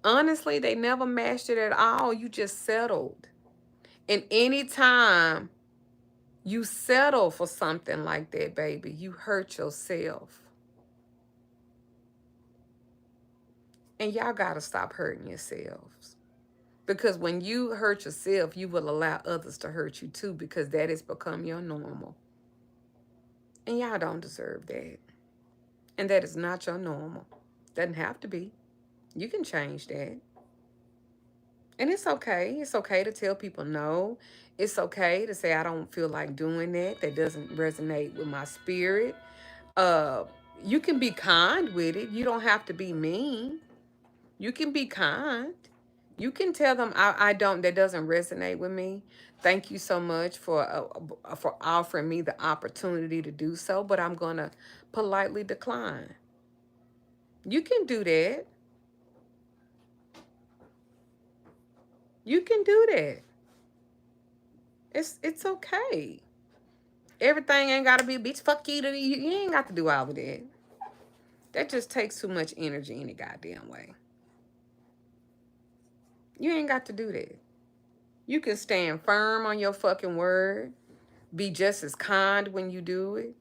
Honestly, they never matched it at all. You just settled. And anytime you settle for something like that, baby, you hurt yourself. And y'all got to stop hurting yourselves. Because when you hurt yourself, you will allow others to hurt you too, because that has become your normal. And y'all don't deserve that. And that is not your normal. Doesn't have to be. You can change that. And it's okay. It's okay to tell people no. It's okay to say I don't feel like doing that. That doesn't resonate with my spirit. Uh, you can be kind with it. You don't have to be mean. You can be kind. You can tell them I don't. That doesn't resonate with me. Thank you so much for offering me the opportunity to do so, but I'm gonna politely decline. You can do that. You can do that. It's okay. Everything ain't gotta be bitch. Fuck you. You ain't got to do all of that. That just takes too much energy any goddamn way. You ain't got to do that. You can stand firm on your fucking word. Be just as kind when you do it.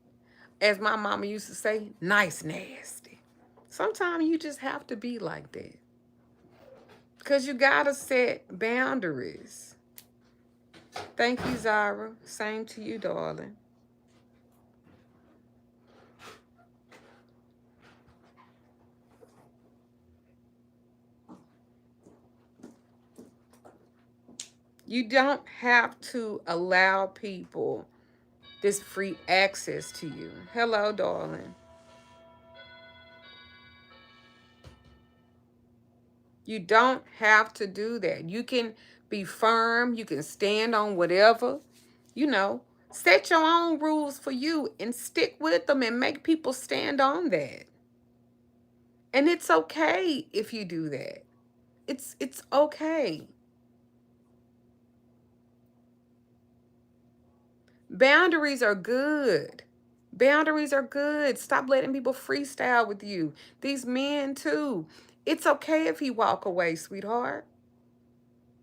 As my mama used to say, nice nasty. Sometimes you just have to be like that. Because you gotta set boundaries. Thank you, Zara. Same to you, darling. You don't have to allow people this free access to you. Hello, darling. You don't have to do that. You can be firm. You can stand on whatever, you know. Set your own rules for you and stick with them and make people stand on that. And it's okay if you do that. It's okay. Boundaries are good. Boundaries are good. Stop letting people freestyle with you. These men too. It's okay if he walk away, sweetheart.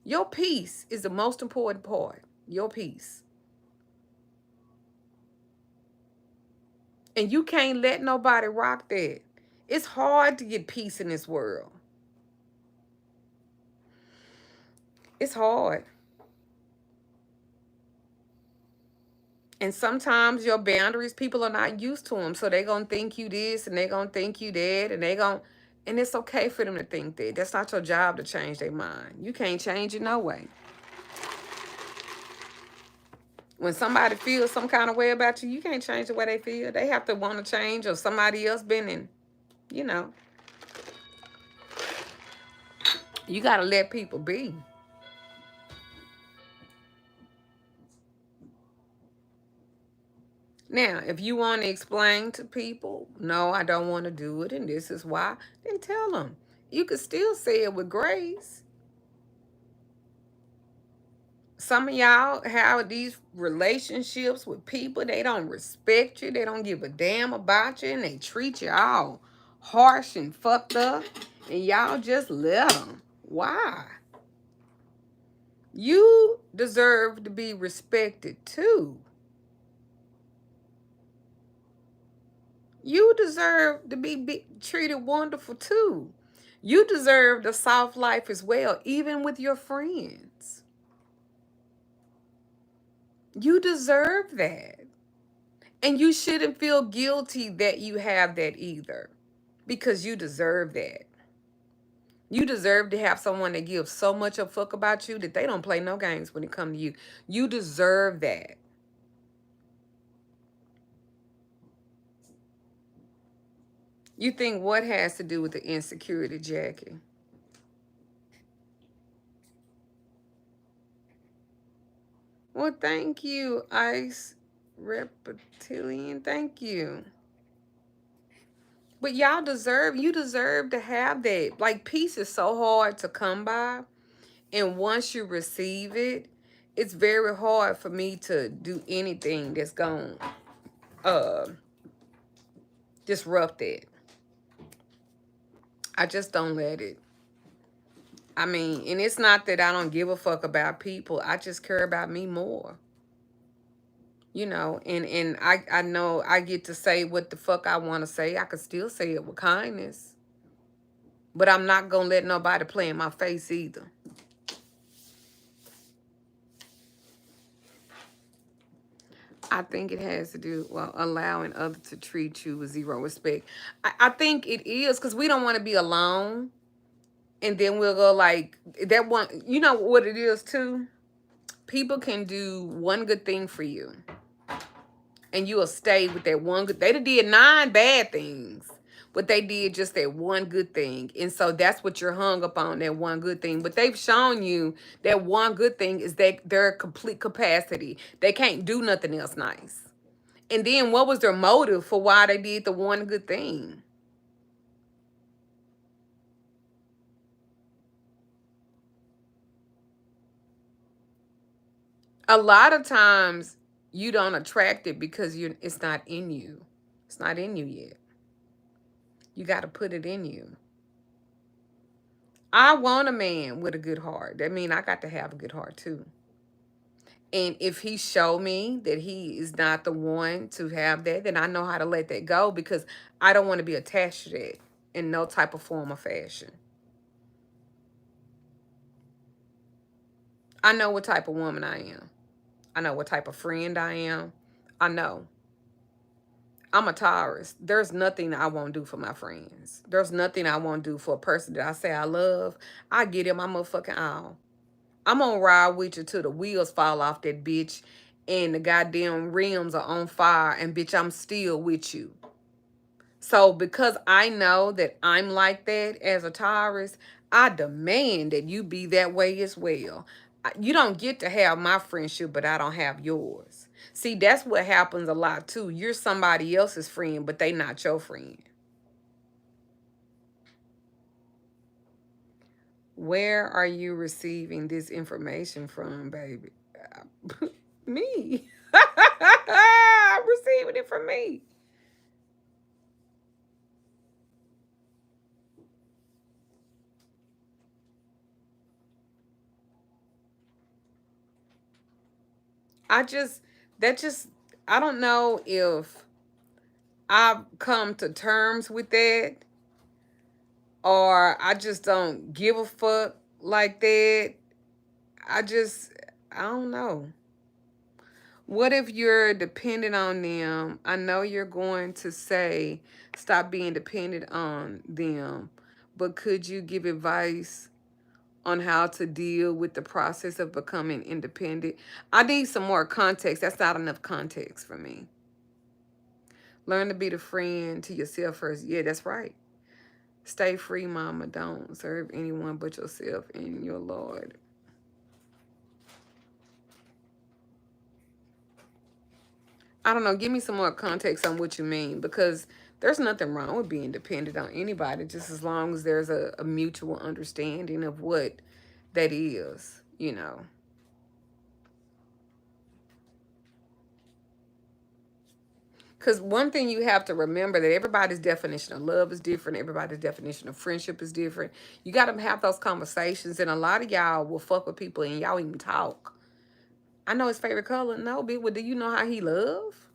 Your peace is the most important part. Your peace. And you can't let nobody rock that. It's hard to get peace in this world. It's hard. And sometimes your boundaries, people are not used to them. So they're going to think you this and they're going to think you that. And it's okay for them to think that. That's not your job to change their mind. You can't change it no way. When somebody feels some kind of way about you, you can't change the way they feel. They have to want to change, or somebody else been in, you know. You got to let people be. Now, if you want to explain to people, no, I don't want to do it, and this is why, then tell them. You could still say it with grace. Some of y'all have these relationships with people, they don't respect you, they don't give a damn about you, and they treat you all harsh and fucked up, and y'all just let them. Why? You deserve to be respected too. You deserve to be treated wonderful too. You deserve the soft life as well, even with your friends. You deserve that. And you shouldn't feel guilty that you have that either, because you deserve that. You deserve to have someone that gives so much a fuck about you that they don't play no games when it comes to you. You deserve that. You think what has to do with the insecurity, Jackie? Well, thank you, Ice Reptilian. Thank you. But y'all deserve, you deserve to have that. Like, peace is so hard to come by. And once you receive it, it's very hard for me to do anything that's going to disrupt it. I just don't let it. I mean, and it's not that I don't give a fuck about people. I just care about me more. You know, and I know I get to say what the fuck I want to say. I could still say it with kindness. But I'm not going to let nobody play in my face either. I think it has to do, well, allowing others to treat you with zero respect. I think it is because we don't want to be alone. And then we'll go like, that one, you know what it is too? People can do one good thing for you. And you'll stay with that one good, they did 9 bad things. But they did just that one good thing. And so that's what you're hung up on, that one good thing. But they've shown you that one good thing is that their complete capacity. They can't do nothing else nice. And then what was their motive for why they did the one good thing? A lot of times you don't attract it because it's not in you. It's not in you yet. You got to put it in you. I want a man with a good heart. That means I got to have a good heart too. And if he show me that he is not the one to have that, then I know how to let that go because I don't want to be attached to that in no type of form or fashion. I know what type of woman I am. I know what type of friend I am. I know. I'm a Taurus. There's nothing I won't do for my friends. There's nothing I won't do for a person that I say I love. I get in my motherfucking all. I'm gonna ride with you till the wheels fall off that bitch and the goddamn rims are on fire and bitch, I'm still with you. So because I know that I'm like that as a Taurus, I demand that you be that way as well. You don't get to have my friendship, but I don't have yours. See, that's what happens a lot too. You're somebody else's friend, but they not your friend. Where are you receiving this information from, baby? Me. I'm receiving it from me. I just, that just, I don't know if I've come to terms with that or I just don't give a fuck like that. I just, I don't know. What if you're dependent on them? I know you're going to say stop being dependent on them, but could you give advice on how to deal with the process of becoming independent? I need some more context. That's not enough context for me. Learn to be the friend to yourself first. Yeah, that's right. Stay free, mama. Don't serve anyone but yourself and your Lord. I don't know. Give me some more context on what you mean because there's nothing wrong with being dependent on anybody just as long as there's a mutual understanding of what that is, you know. Because one thing you have to remember that everybody's definition of love is different. Everybody's definition of friendship is different. You got to have those conversations. And a lot of y'all will fuck with people and y'all even talk. I know his favorite color. No, but do you know how he love?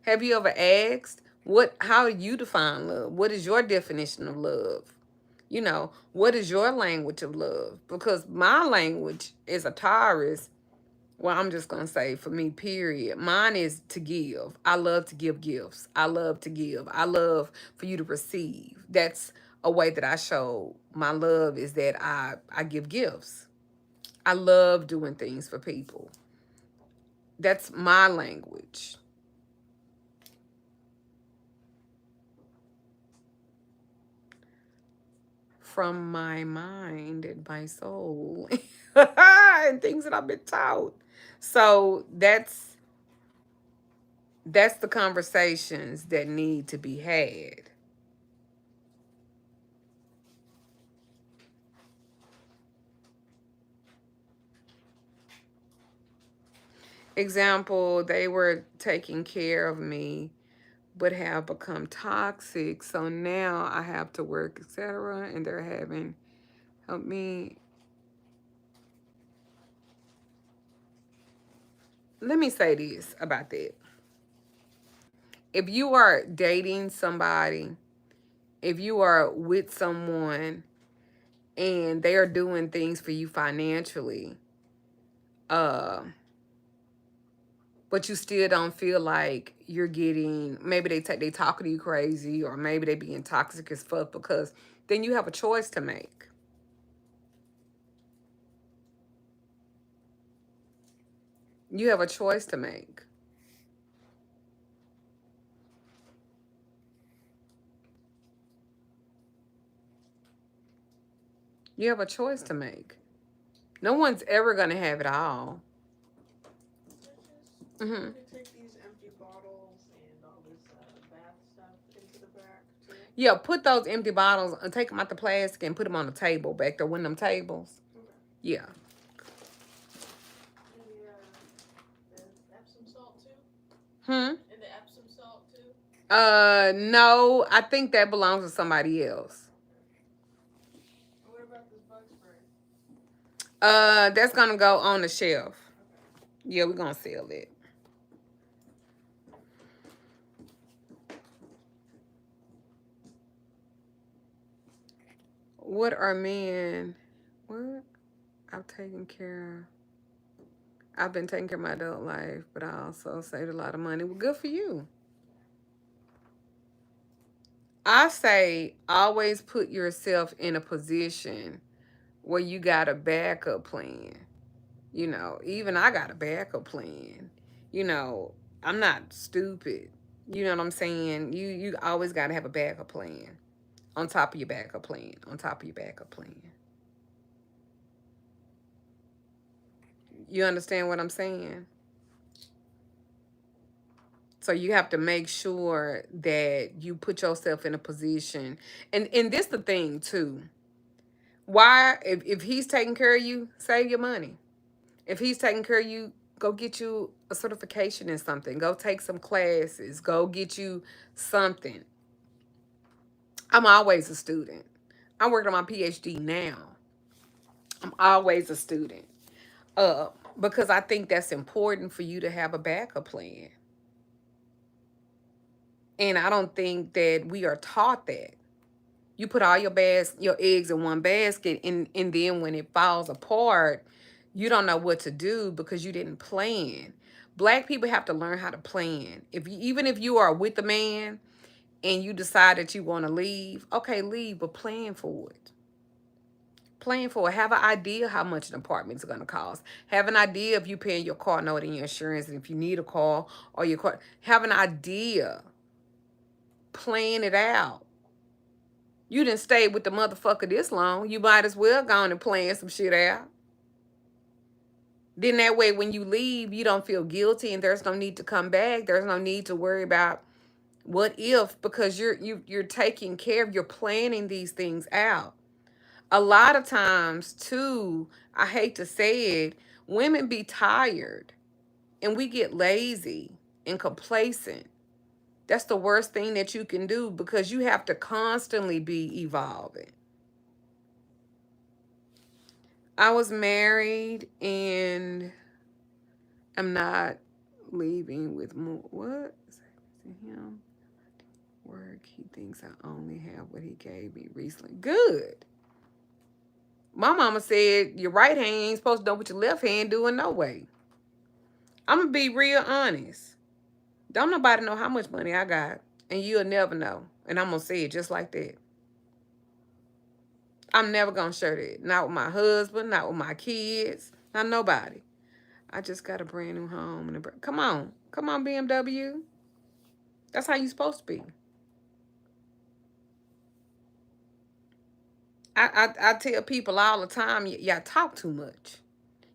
Have you ever asked how do you define love? What is your definition of love? You know, what is your language of love? Because my language is a Taurus. Well, I'm just going to say for me, period. Mine is to give. I love to give gifts. I love to give. I love for you to receive. That's a way that I show my love is that I give gifts. I love doing things for people. That's my language. From my mind and my soul and things that I've been taught. So that's the conversations that need to be had. Example, they were taking care of me, but have become toxic. So now I have to work, etc. And they're having helped me. Let me say this about that. If you are dating somebody, if you are with someone and they are doing things for you financially, uh, but you still don't feel like you're getting, maybe they talking to you crazy, or maybe they being toxic as fuck, because then you have a choice to make. You have a choice to make. You have a choice to make. No one's ever gonna have it all. Duchess, Hmm. can we take these empty bottles and all this bath stuff into the back too? Yeah, put those empty bottles and take them out the plastic and put them on the table back there. One of them tables. Okay. Yeah. And the Epsom salt too? Hmm. And the Epsom salt too? No, I think that belongs to somebody else. And what about this bug spray? That's gonna go on the shelf. Okay. Yeah, we're gonna sell it. What are men? What? I've taken care. I've been taking care of my adult life, but I also saved a lot of money. Well, good for you. I say always put yourself in a position where you got a backup plan. You know, even I got a backup plan. You know, I'm not stupid. You know what I'm saying? You always got to have a backup plan on top of your backup plan, on top of your backup plan. You understand what I'm saying? So you have to make sure that you put yourself in a position. And this the thing too. Why if he's taking care of you, save your money. If he's taking care of you, go get you a certification in something. Go take some classes. Go get you something. I'm always a student. I'm working on my PhD now. I'm always a student. Because I think that's important for you to have a backup plan. And I don't think that we are taught that. You put all your eggs in one basket, and then when it falls apart, you don't know what to do because you didn't plan. Black people have to learn how to plan. Even if you are with a man and you decide that you want to leave, okay, leave, but plan for it. Plan for it. Have an idea how much an apartment's going to cost. Have an idea if you paying your car note and your insurance, and if you need a car or your car. Have an idea. Plan it out. You didn't stay with the motherfucker this long. You might as well go on and plan some shit out. Then that way, when you leave, you don't feel guilty, and there's no need to come back. There's no need to worry about what if, because you're taking care of, you're planning these things out. A lot of times, too, I hate to say it, women be tired, and we get lazy and complacent. That's the worst thing that you can do, because you have to constantly be evolving. I was married and I'm not leaving with more. What? Him work. He thinks I only have what he gave me recently. Good. My mama said your right hand ain't supposed to know what your left hand doing no way. I'm gonna be real honest. Don't nobody know how much money I got, and you'll never know. And I'm gonna say it just like that. I'm never gonna share that. Not with my husband, not with my kids, not nobody. I just got a brand new home. Come on. Come on, BMW. That's how you supposed to be. I tell people all the time, y'all talk too much.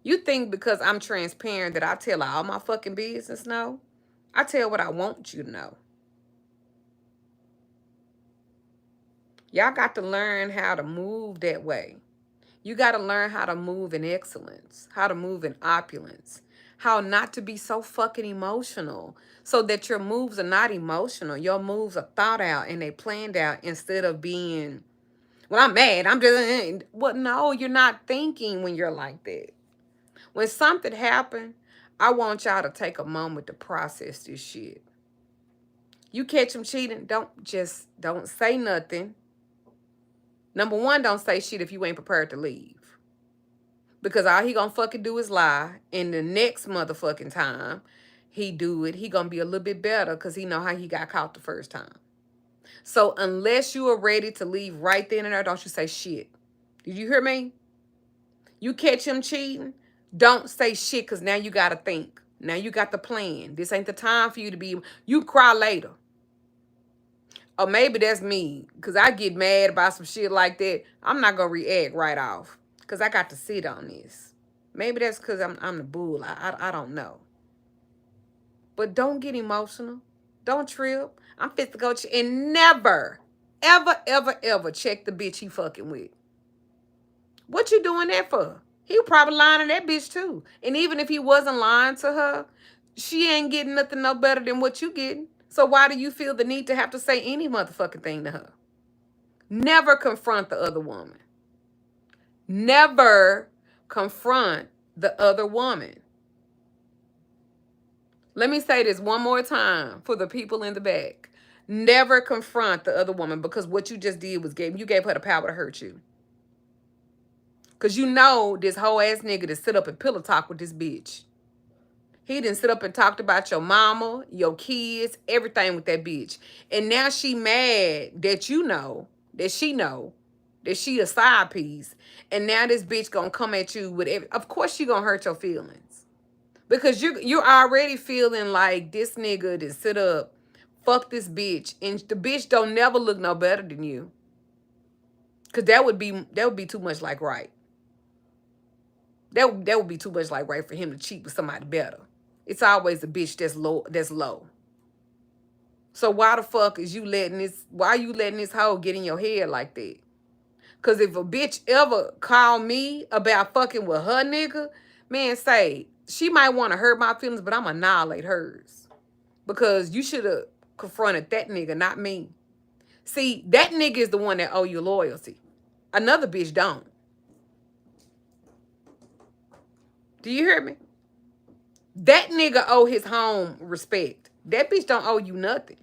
You think because I'm transparent that I tell all my fucking business? No. I tell what I want you to know. Y'all got to learn how to move that way. You got to learn how to move in excellence, how to move in opulence, how not to be so fucking emotional, so that your moves are not emotional. Your moves are thought out and they planned out, instead of being, well, I'm mad, I'm just, well, no, you're not thinking when you're like that. When something happened, I want y'all to take a moment to process this shit. You catch him cheating, don't say nothing. Number one, don't say shit if you ain't prepared to leave. Because all he gonna fucking do is lie. And the next motherfucking time he do it, he gonna be a little bit better because he know how he got caught the first time. So unless you are ready to leave right then and there, don't you say shit. Did you hear me? You catch him cheating, don't say shit, because now you got to think. Now you got the plan. This ain't the time for you to be, you cry later. Or maybe that's me, because I get mad about some shit like that. I'm not going to react right off, because I got to sit on this. Maybe that's because I'm the bull. I don't know. But don't get emotional. Don't trip. I'm fit to go and never, ever, ever, ever check the bitch he fucking with. What you doing that for? He was probably lying to that bitch too. And even if he wasn't lying to her, she ain't getting nothing no better than what you getting. So why do you feel the need to have to say any motherfucking thing to her? Never confront the other woman. Never confront the other woman. Let me say this one more time for the people in the back. Never confront the other woman, because what you just did was you gave her the power to hurt you. Because you know this whole ass nigga to sit up and pillow talk with this bitch. He done sit up and talked about your mama, your kids, everything with that bitch. And now she mad that you know, that she a side piece. And now this bitch gonna come at you with of course she gonna hurt your feelings. Because you're already feeling like this nigga that sit up, fuck this bitch, and the bitch don't never look no better than you. Cause that would be too much like right. That would be too much like right for him to cheat with somebody better. It's always a bitch that's low. So why the fuck is you why you letting this hoe get in your head like that? Cause if a bitch ever call me about fucking with her nigga, man, say, she might want to hurt my feelings, but I'm gonna annihilate hers. Because you should have confronted that nigga, not me. See, that nigga is the one that owe you loyalty. Another bitch don't. Do you hear me? That nigga owe his home respect. That bitch don't owe you nothing.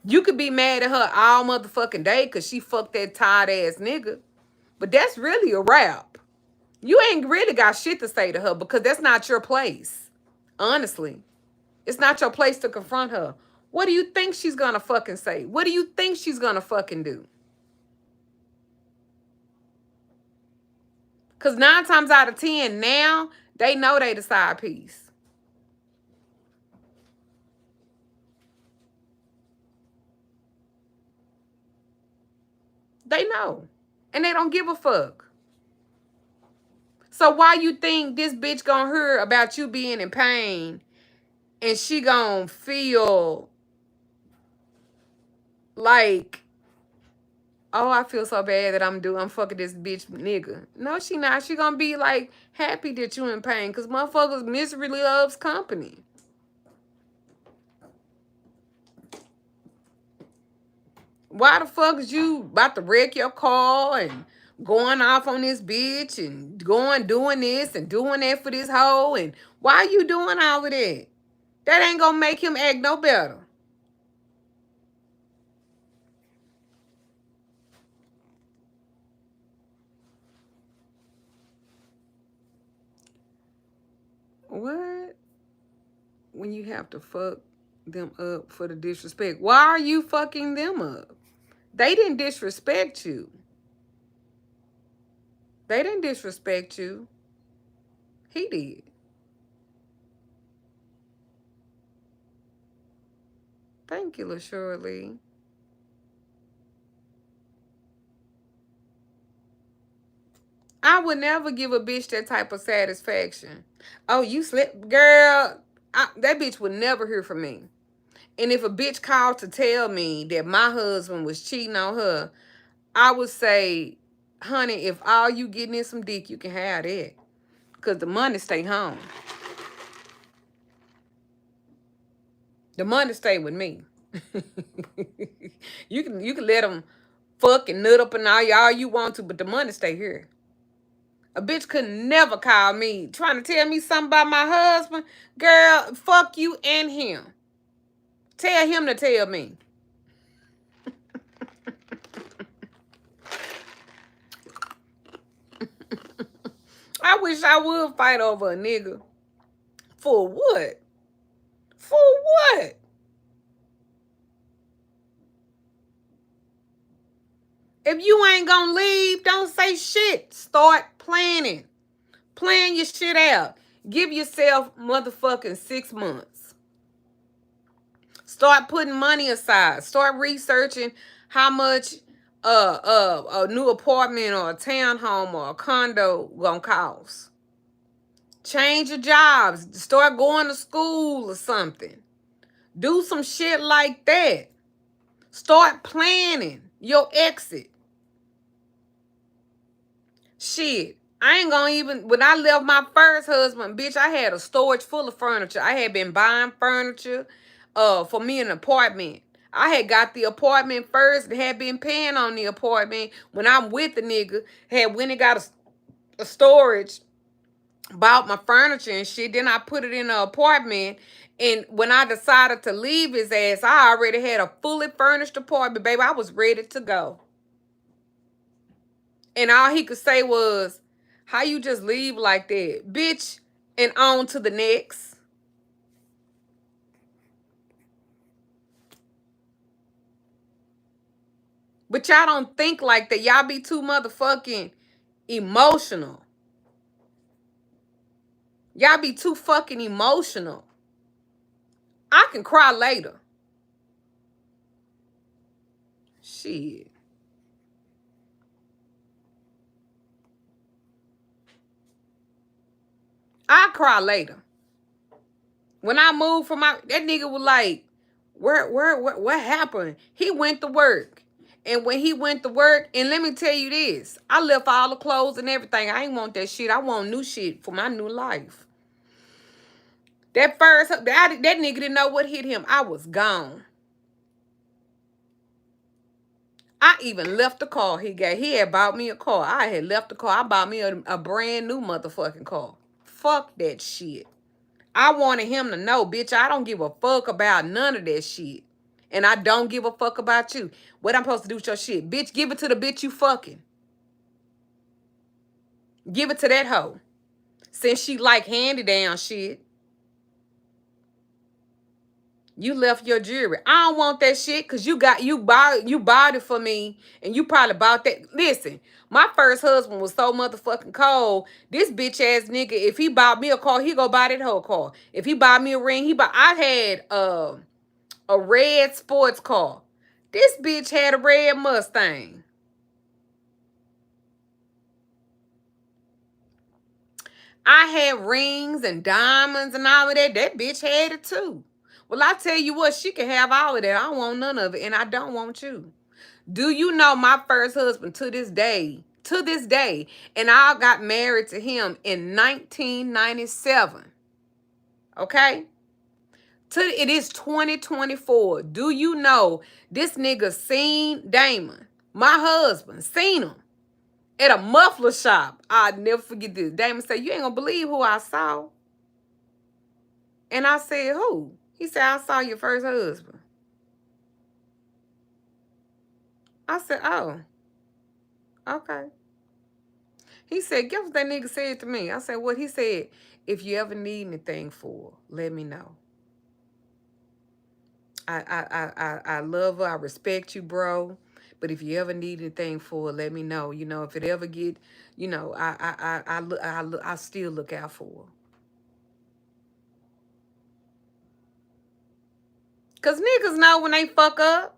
You could be mad at her all motherfucking day because she fucked that tired ass nigga. But that's really a wrap. You ain't really got shit to say to her because that's not your place. Honestly. It's not your place to confront her. What do you think she's gonna fucking say? What do you think she's gonna fucking do? Because 9 times out of 10 now, they know they the side piece. They know. And they don't give a fuck. So why you think this bitch gonna hear about you being in pain and she gonna feel like, oh, I feel so bad that I'm fucking this bitch nigga. No, she not. She gonna be like happy that you in pain because motherfuckers misery loves company. Why the fuck is you about to wreck your car and going off on this bitch and doing this and doing that for this hoe? And why you doing all of that? That ain't gonna make him act no better. What? When you have to fuck them up for the disrespect. Why are you fucking them up? They didn't disrespect you. They didn't disrespect you. He did. Thank you, LaShirley. I would never give a bitch that type of satisfaction. Oh, you slept, girl. That bitch would never hear from me. And if a bitch called to tell me that my husband was cheating on her, I would say, honey, if all you getting is some dick, you can have that. Because the money stay home. The money stay with me. You can let them fuck and nut up and all you want to, but the money stay here. A bitch could never call me trying to tell me something about my husband. Girl, fuck you and him. Tell him to tell me. I wish I would fight over a nigga. For what? For what? If you ain't gonna leave, don't say shit. Start planning. Plan your shit out. Give yourself motherfucking 6 months. Start putting money aside. Start researching how much a new apartment or a townhome or a condo gonna cost. Change your jobs. Start going to school or something. Do some shit like that. Start planning your exit. Shit. I ain't gonna even, when I left my first husband, bitch, I had a storage full of furniture. I had been buying furniture for me an apartment. I had got the apartment first, had been paying on the apartment. When I'm with the nigga, had went and got a storage, bought my furniture and shit. Then I put it in an apartment. And when I decided to leave his ass, I already had a fully furnished apartment, baby. I was ready to go. And all he could say was, how you just leave like that? Bitch, and on to the next. But y'all don't think like that. Y'all be too motherfucking emotional. Y'all be too fucking emotional. I can cry later. Shit. I cry later. When I moved from that nigga was like, what happened? He went to work. And when he went to work, and let me tell you this, I left all the clothes and everything. I ain't want that shit. I want new shit for my new life. That nigga didn't know what hit him. I was gone. I even left the car he got. He had bought me a car. I had left the car. I bought me a brand new motherfucking car. Fuck that shit. I wanted him to know, bitch, I don't give a fuck about none of that shit. And I don't give a fuck about you. What I'm supposed to do with your shit? Bitch, give it to the bitch you fucking. Give it to that hoe. Since she like hand-down shit. You left your jewelry. I don't want that shit because you bought it for me. And you probably bought that. Listen, my first husband was so motherfucking cold. This bitch ass nigga, if he bought me a car, he go buy that whole car. If he bought me a ring, I had a red sports car. This bitch had a red Mustang. I had rings and diamonds and all of that. That bitch had it too. Well, I tell you what, she can have all of that. I don't want none of it, and I don't want you. Do you know my first husband to this day, and I got married to him in 1997. Okay? It is 2024. Do you know this nigga seen Damon, my husband, seen him at a muffler shop. I'll never forget this. Damon said, you ain't gonna believe who I saw. And I said, who? He said, I saw your first husband. I said, oh, okay. He said, guess what that nigga said to me? I said, what? He said, if you ever need anything for, let me know. I love her. I respect you, bro. But if you ever need anything for her, let me know. You know, if it ever get, you know, I still look out for her. Because niggas know when they fuck up.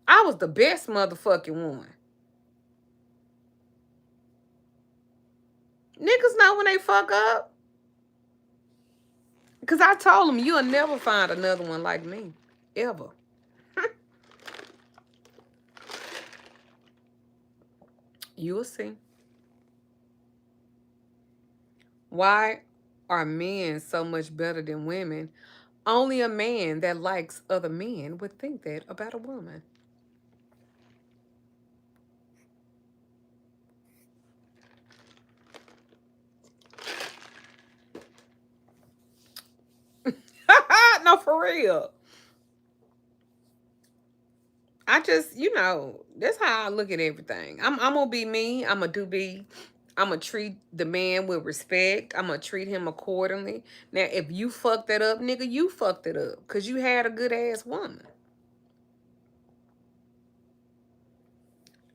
I was the best motherfucking one. Niggas know when they fuck up. Because I told them, you'll never find another one like me. Ever. You will see. Why are men so much better than women? Only a man that likes other men would think that about a woman. No, for real. I just, that's how I look at everything. I'm gonna be me. I'm gonna treat the man with respect. I'm gonna treat him accordingly. Now, if you fucked that up, nigga, you fucked it up because you had a good ass woman.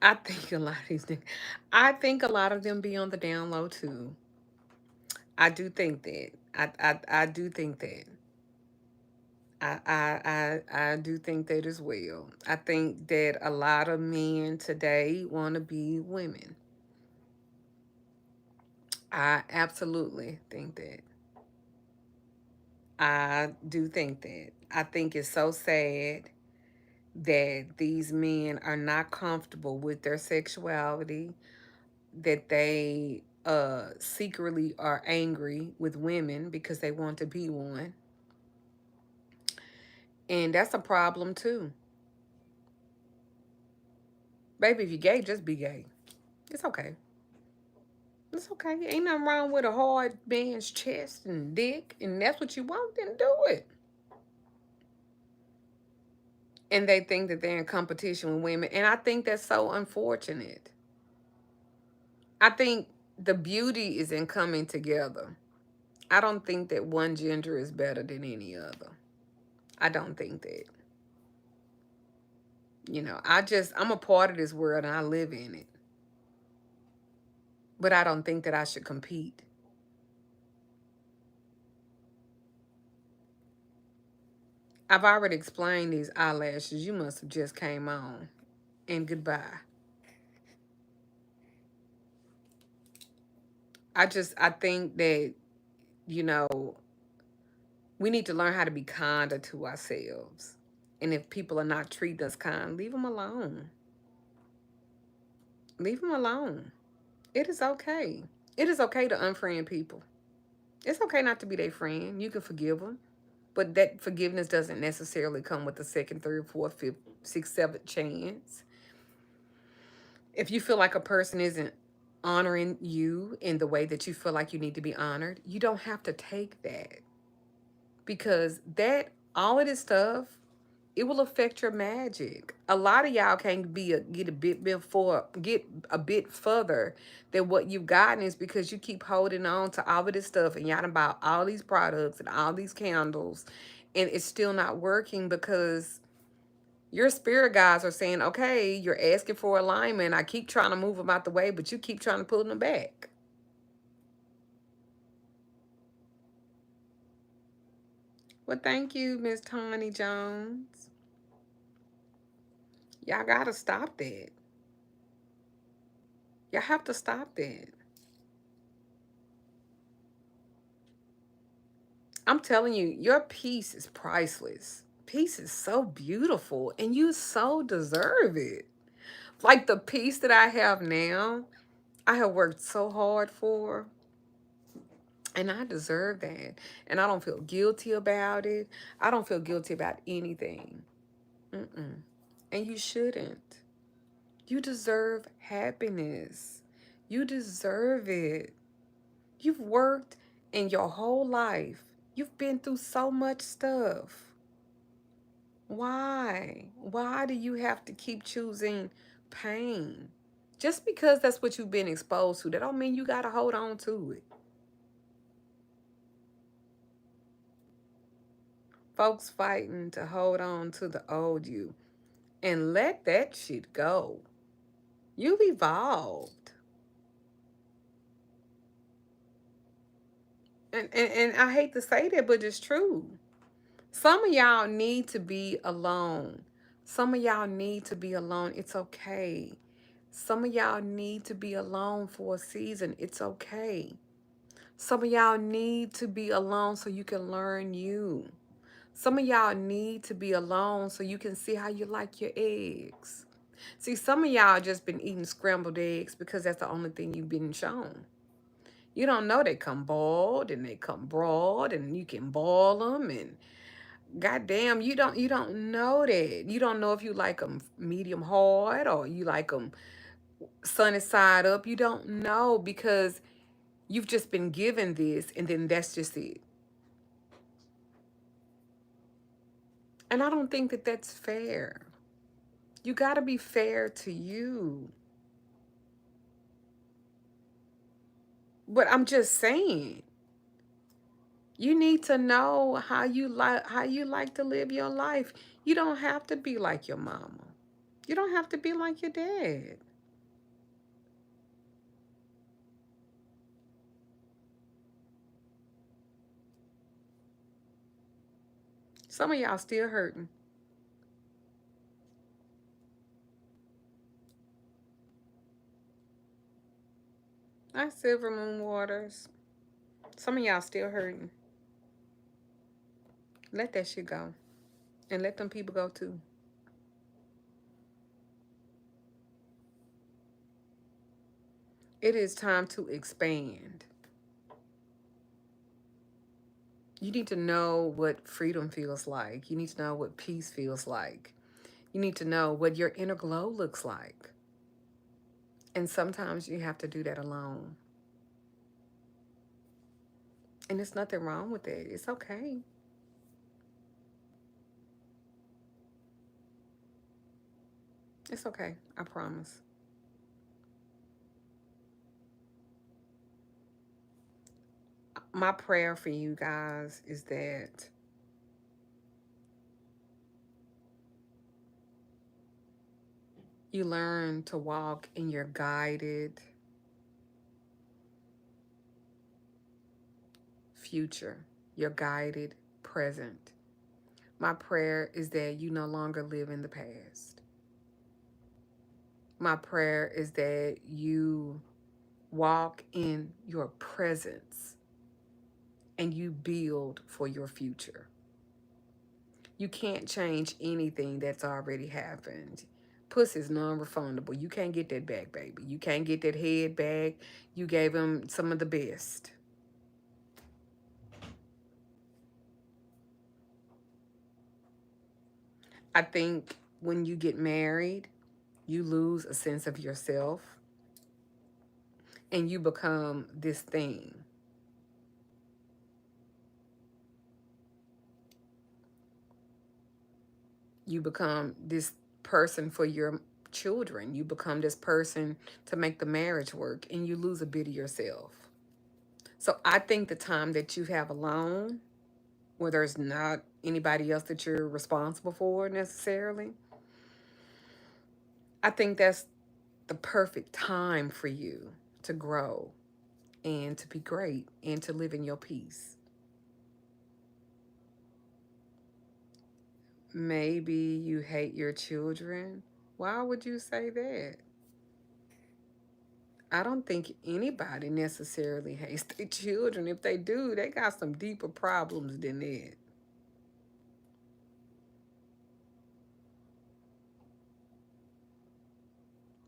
I think a lot of these niggas, I think a lot of them be on the down low too. I do think that. I do think that. I do think that as well. I think that a lot of men today want to be women. I absolutely think that. I do think that. I think it's so sad that these men are not comfortable with their sexuality, that they secretly are angry with women because they want to be one. And that's a problem too. Baby, if you're gay, just be gay. It's okay. It's okay. Ain't nothing wrong with a hard man's chest and dick, and that's what you want, then do it. And they think that they're in competition with women, and I think that's so unfortunate. I think the beauty is in coming together. I don't think that one gender is better than any other. I don't think that. I'm a part of this world and I live in it. But I don't think that I should compete. I've already explained these eyelashes. You must have just came on. And goodbye. I think that, you know, we need to learn how to be kinder to ourselves. And if people are not treating us kind, leave them alone. Leave them alone. It is okay. It is okay to unfriend people. It's okay not to be their friend. You can forgive them. But that forgiveness doesn't necessarily come with a second, third, fourth, fifth, sixth, seventh chance. If you feel like a person isn't honoring you in the way that you feel like you need to be honored, you don't have to take that. Because all of this stuff, it will affect your magic. A lot of y'all can't get a bit before, get a bit further than what you've gotten is because you keep holding on to all of this stuff and y'all done bought all these products and all these candles, and it's still not working because your spirit guides are saying, okay, you're asking for alignment. I keep trying to move them out the way, but you keep trying to pull them back. Well, thank you, Miss Tawny Jones. Y'all gotta stop that. Y'all have to stop that. I'm telling you, your peace is priceless. Peace is so beautiful, and you so deserve it. Like the peace that I have now, I have worked so hard for, and I deserve that. And I don't feel guilty about it. I don't feel guilty about anything. Mm-mm. And you shouldn't. You deserve happiness. You deserve it. You've worked in your whole life. You've been through so much stuff. Why? Why do you have to keep choosing pain? Just because that's what you've been exposed to, that don't mean you got to hold on to it. Folks fighting to hold on to the old you and let that shit go. You've evolved. And I hate to say that, but it's true. Some of y'all need to be alone. Some of y'all need to be alone. It's okay. Some of y'all need to be alone for a season. It's okay. Some of y'all need to be alone so you can learn you. Some of y'all need to be alone so you can see how you like your eggs. See, some of y'all just been eating scrambled eggs because that's the only thing you've been shown. You don't know they come boiled and they come broad and you can boil them and goddamn, you don't know that. You don't know if you like them medium hard or you like them sunny side up. You don't know because you've just been given this and then that's just it. And I don't think that that's fair. You got to be fair to you. But I'm just saying, you need to know how you like to live your life. You don't have to be like your mama. You don't have to be like your dad. Some of y'all still hurting. I Silver Moon Waters. Some of y'all still hurting. Let that shit go. And let them people go too. It is time to expand. You need to know what freedom feels like. You need to know what peace feels like. You need to know what your inner glow looks like. And sometimes you have to do that alone. And there's nothing wrong with it. It's okay. It's okay. I promise. My prayer for you guys is that you learn to walk in your guided future, your guided present. My prayer is that you no longer live in the past. My prayer is that you walk in your presence and you build for your future. You can't change anything that's already happened. Pussy's non-refundable. You can't get that back, baby. You can't get that head back. You gave him some of the best. I think when you get married, you lose a sense of yourself and you become this thing. You become this person for your children. You become this person to make the marriage work and you lose a bit of yourself. So I think the time that you have alone, where there's not anybody else that you're responsible for necessarily, I think that's the perfect time for you to grow and to be great and to live in your peace. Maybe you hate your children. Why would you say that? I don't think anybody necessarily hates their children. If they do, they got some deeper problems than that.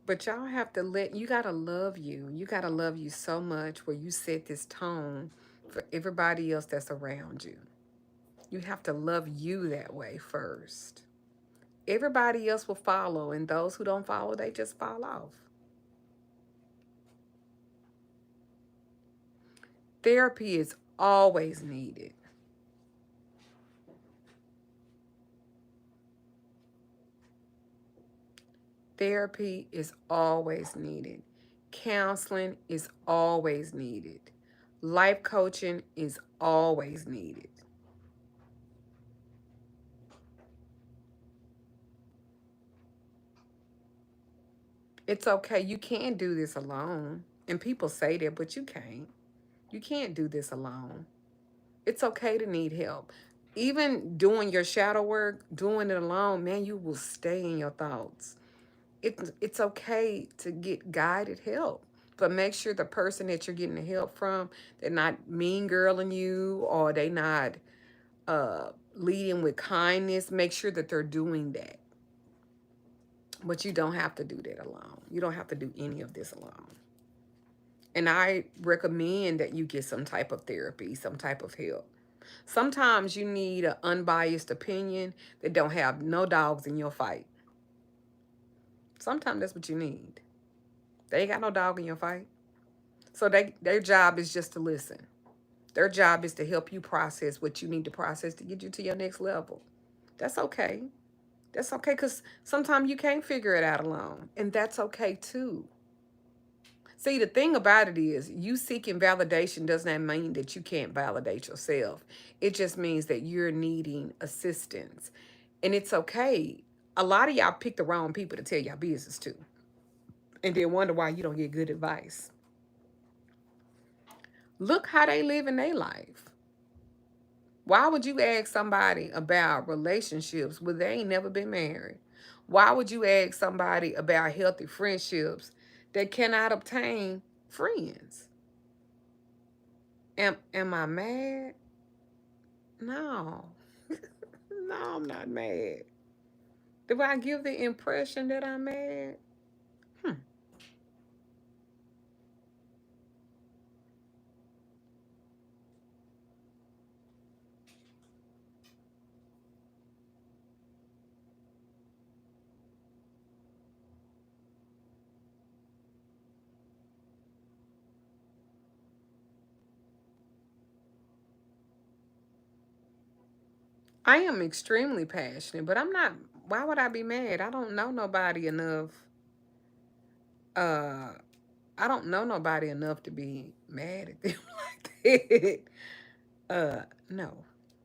But y'all have to you gotta love you. You gotta love you so much where you set this tone for everybody else that's around you. You have to love you that way first. Everybody else will follow, and those who don't follow, they just fall off. Therapy is always needed. Therapy is always needed. Counseling is always needed. Life coaching is always needed. It's okay. You can do this alone. And people say that, but you can't. You can't do this alone. It's okay to need help. Even doing your shadow work, doing it alone, man, you will stay in your thoughts. It's okay to get guided help. But make sure the person that you're getting the help from, they're not mean girling you or they not leading with kindness. Make sure that they're doing that. But you don't have to do that alone. You don't have to do any of this alone. And I recommend that you get some type of therapy, some type of help. Sometimes you need an unbiased opinion that don't have no dogs in your fight. Sometimes that's what you need. They ain't got no dog in your fight. So their job is just to listen. Their job is to help you process what you need to process to get you to your next level. That's okay. That's okay because sometimes you can't figure it out alone. And that's okay too. See, the thing about it is, you seeking validation does not mean that you can't validate yourself. It just means that you're needing assistance. And it's okay. A lot of y'all pick the wrong people to tell y'all business to, and then wonder why you don't get good advice. Look how they live in their life. Why would you ask somebody about relationships when they ain't never been married? Why would you ask somebody about healthy friendships that cannot obtain friends? Am I mad? No. No, I'm not mad. Do I give the impression that I'm mad? Hmm. I am extremely passionate, but I'm not. Why would I be mad? I don't know nobody enough. Uh, I don't know nobody enough to be mad at them like that. No,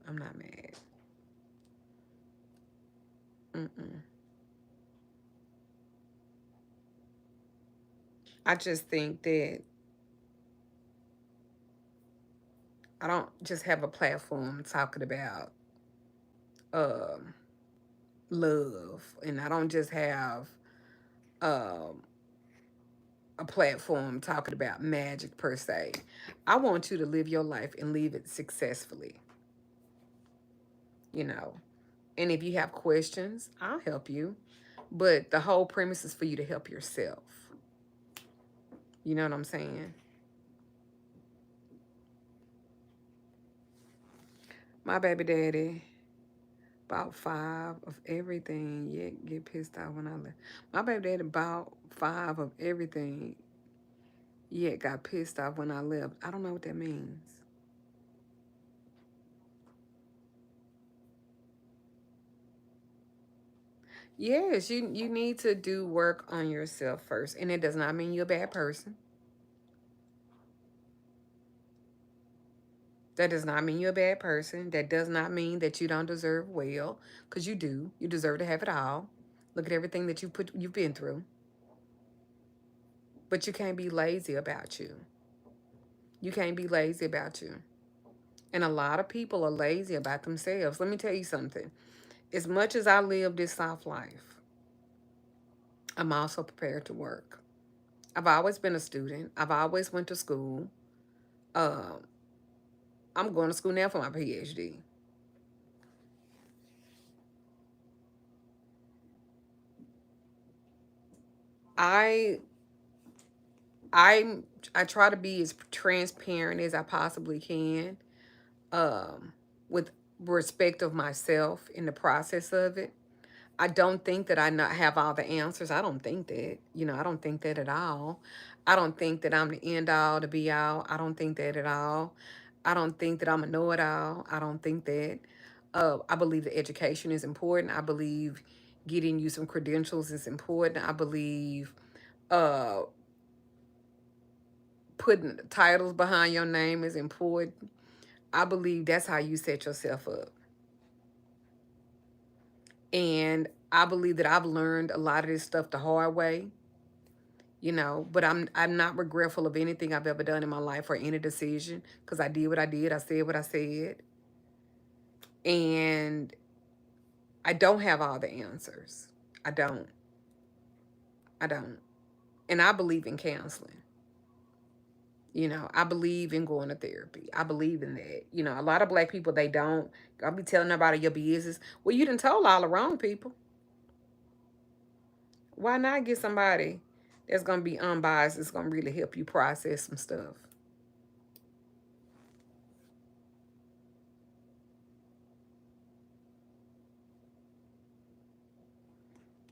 I'm not mad. Mm-mm. I just think that I don't just have a platform talking about um, love, and I don't just have um, a platform talking about magic per se. I want you to live your life and live it successfully, you know. And if you have questions, I'll help you. But the whole premise is for you to help yourself. You know what I'm saying? My baby daddy bought five of everything, yet get pissed off when I left. My baby daddy bought five of everything, yet got pissed off when I left. I don't know what that means. Yes, you need to do work on yourself first. And it does not mean you're a bad person. That does not mean you're a bad person. That does not mean that you don't deserve well, because you do. You deserve to have it all. Look at everything that you've been through. But you can't be lazy about you. You can't be lazy about you. And a lot of people are lazy about themselves. Let me tell you something. As much as I live this soft life, I'm also prepared to work. I've always been a student. I've always went to school. Um, I'm going to school now for my PhD. I I I try to be as transparent as I possibly can, um, with respect of myself in the process of it. I don't think that I not have all the answers. I don't think that. I don't think that at all. I don't think that I'm the end all to be all. I don't think that at all. I don't think that I'm a know it all. I don't think that. I believe that education is important. I believe getting you some credentials is important. I believe uh, putting titles behind your name is important. I believe that's how you set yourself up. And I believe that I've learned a lot of this stuff the hard way, but I'm not regretful of anything I've ever done in my life or any decision, because I did what I did. I said what I said. And I don't have all the answers. I don't. I don't. And I believe in counseling. I believe in going to therapy. I believe in that. A lot of black people, they don't. I'll be telling nobody your business. Well, you done told all the wrong people. Why not get somebody that's going to be unbiased. It's going to really help you process some stuff.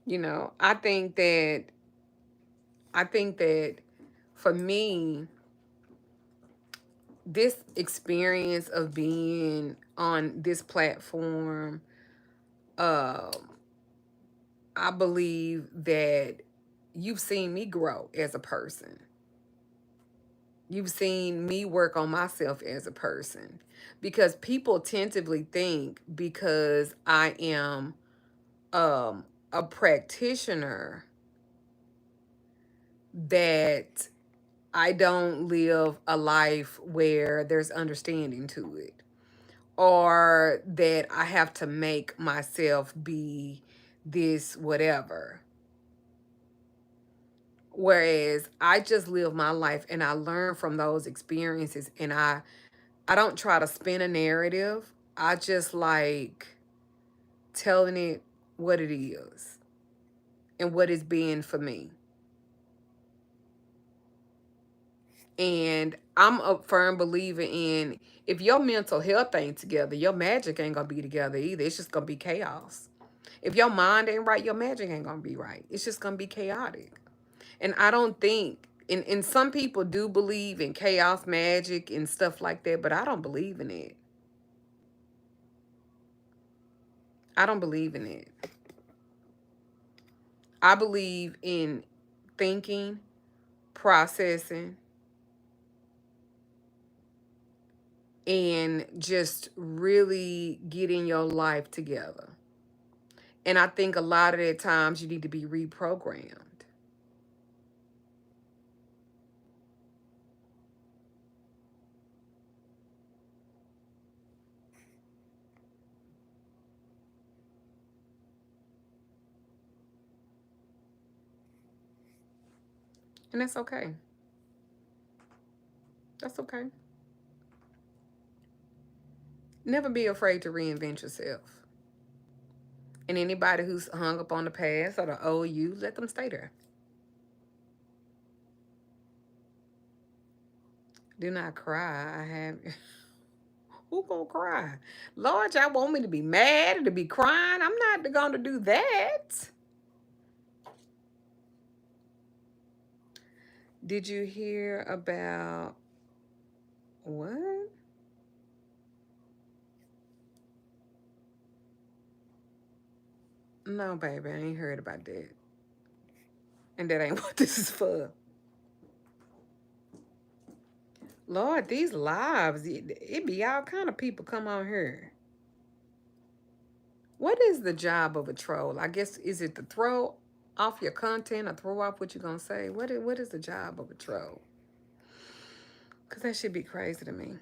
You know, I think that for me, this experience of being on this platform, um, I believe that you've seen me grow as a person. You've seen me work on myself as a person. Because people tentatively think because I am a practitioner that I don't live a life where there's understanding to it, or that I have to make myself be this whatever. Whereas I just live my life and I learn from those experiences, and I don't try to spin a narrative. I just like telling it what it is and what it's been for me. And I'm a firm believer in, if your mental health ain't together, your magic ain't gonna be together either. It's just gonna be chaos. If your mind ain't right, your magic ain't gonna be right. It's just gonna be chaotic. And I don't think, and some people do believe in chaos magic and stuff like that, but I don't believe in it. I don't believe in it. I believe in thinking, processing, and just really getting your life together. And I think a lot of the times you need to be reprogrammed. And that's okay. That's okay. Never be afraid to reinvent yourself. And anybody who's hung up on the past or the old you, let them stay there. Do not cry. I have. Who gonna cry? Lord, y'all want me to be mad or to be crying? I'm not gonna do that. Did you hear about what? No, baby, I ain't heard about that. And that ain't what this is for. Lord, these lives, it be all kind of people come on here. What is the job of a troll? I guess, is it to throw off your content or throw off what you're going to say? What is the job of a troll? Because that should be crazy to me.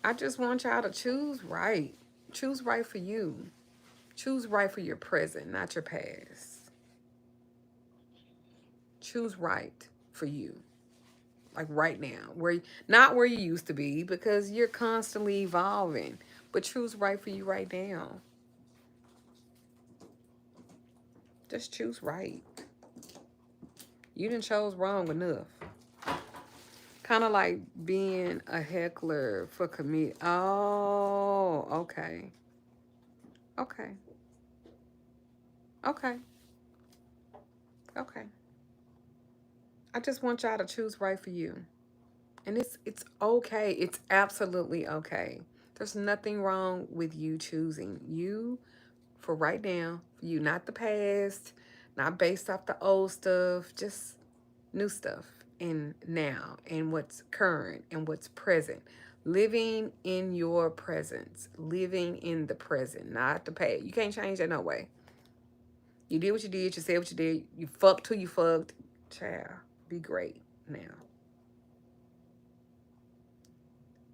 I just want y'all to choose right. Choose right for you. Choose right for your present, not your past. Choose right for you. Like right now. Not where you used to be, because you're constantly evolving. But choose right for you right now. Just choose right. You done chose wrong enough. Kind of like being a heckler for comedy. Oh, okay. Okay. Okay. Okay. I just want y'all to choose right for you. And it's okay. It's absolutely okay. There's nothing wrong with you choosing you for right now. For you, not the past, not based off the old stuff, just new stuff and now and what's current and what's present. Living in your presence, living in the present, not the past. You can't change that no way. You did what you did, you said what you did, you fucked who you fucked. Child, be great now.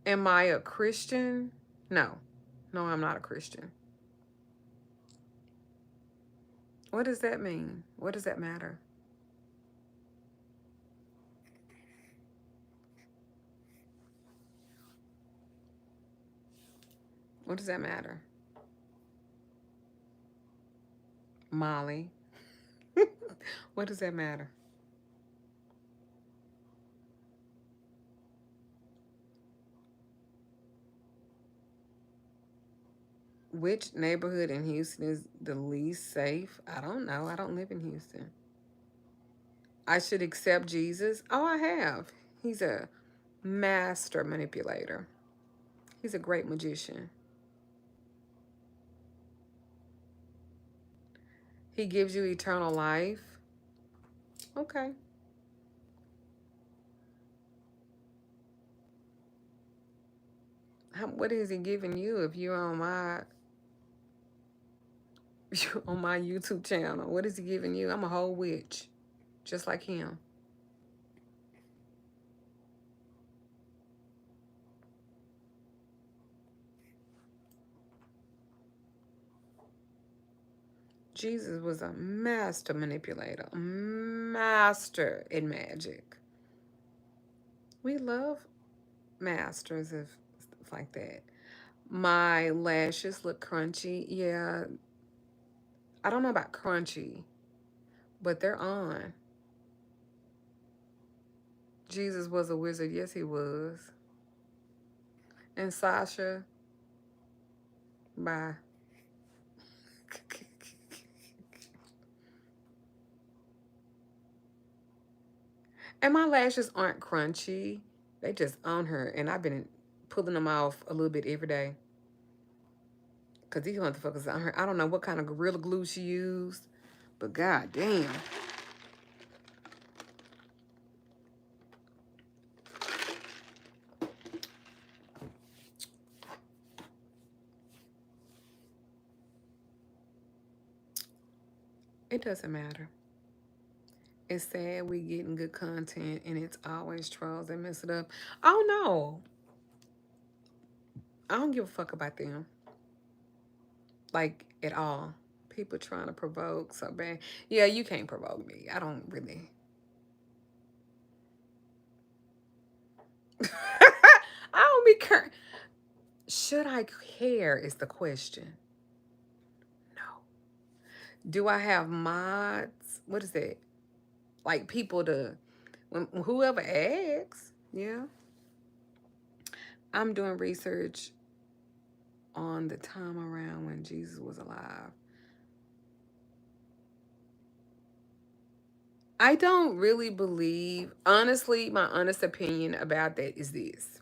Am I a Christian? No. No, I'm not a Christian. What does that mean? What does that matter? What does that matter? Molly. What does that matter? Which neighborhood in Houston is the least safe? I don't know. I don't live in Houston. I should accept Jesus. Oh, I have. He's a master manipulator. He's a great magician. He gives you eternal life. Okay. What is he giving you if you're on my on my YouTube channel? What is he giving you? I'm a whole witch, just like him. Jesus was a master manipulator, a master in magic. We love masters of stuff like that. My lashes look crunchy. Yeah, I don't know about crunchy, but they're on. Jesus was a wizard. Yes, he was. And Sasha, bye. And my lashes aren't crunchy. They just on her. And I've been pulling them off a little bit every day. Because these motherfuckers on her. I don't know what kind of Gorilla Glue she used. But god damn. It doesn't matter. It's sad we getting good content and it's always trolls that mess it up. Oh no. I don't give a fuck about them. Like at all. People trying to provoke so bad. Yeah, you can't provoke me. I don't really. I don't be care. Should I care is the question. No. Do I have mods? What is that? Like people to when whoever asks. Yeah. I'm doing research on the time around when Jesus was alive. I don't really believe, honestly, my honest opinion about that is this.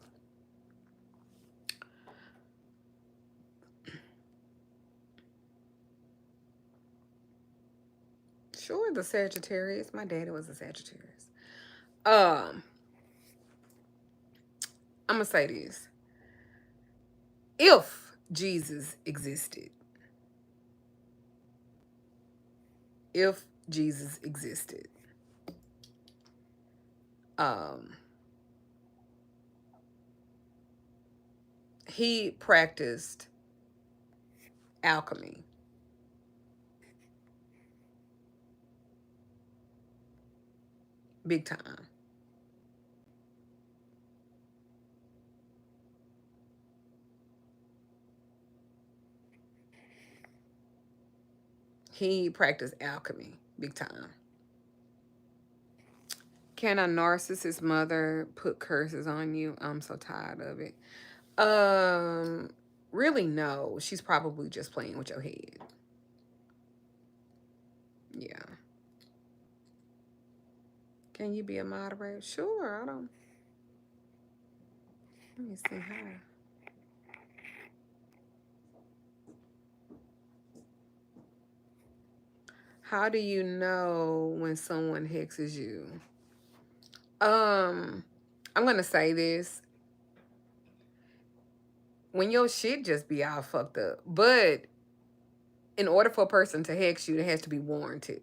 Sure, the Sagittarius. My daddy was a Sagittarius. Um, I'm gonna say this. If Jesus existed, if Jesus existed, um, he practiced alchemy. Big time. He practiced alchemy. Big time. Can a narcissist mother put curses on you? I'm so tired of it. Um, really, no. She's probably just playing with your head. Yeah. Can you be a moderator? Sure. I don't. Let me see how. How do you know when someone hexes you? Um, I'm gonna say this. When your shit just be all fucked up. But in order for a person to hex you, it has to be warranted.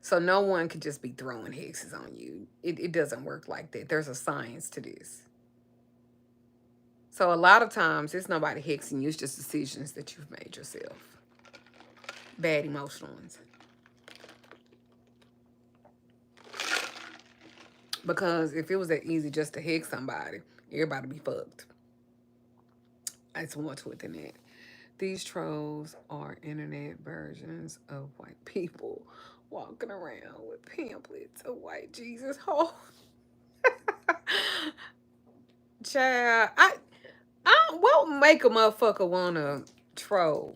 So no one could just be throwing hexes on you. It doesn't work like that. There's a science to this. So a lot of times it's nobody hexing you. It's just decisions that you've made yourself. Bad emotional ones. Because if it was that easy just to hex somebody, everybody be fucked. It's more to it than that. These trolls are internet versions of white people walking around with pamphlets of white Jesus. Oh, child, what would make a motherfucker wanna troll?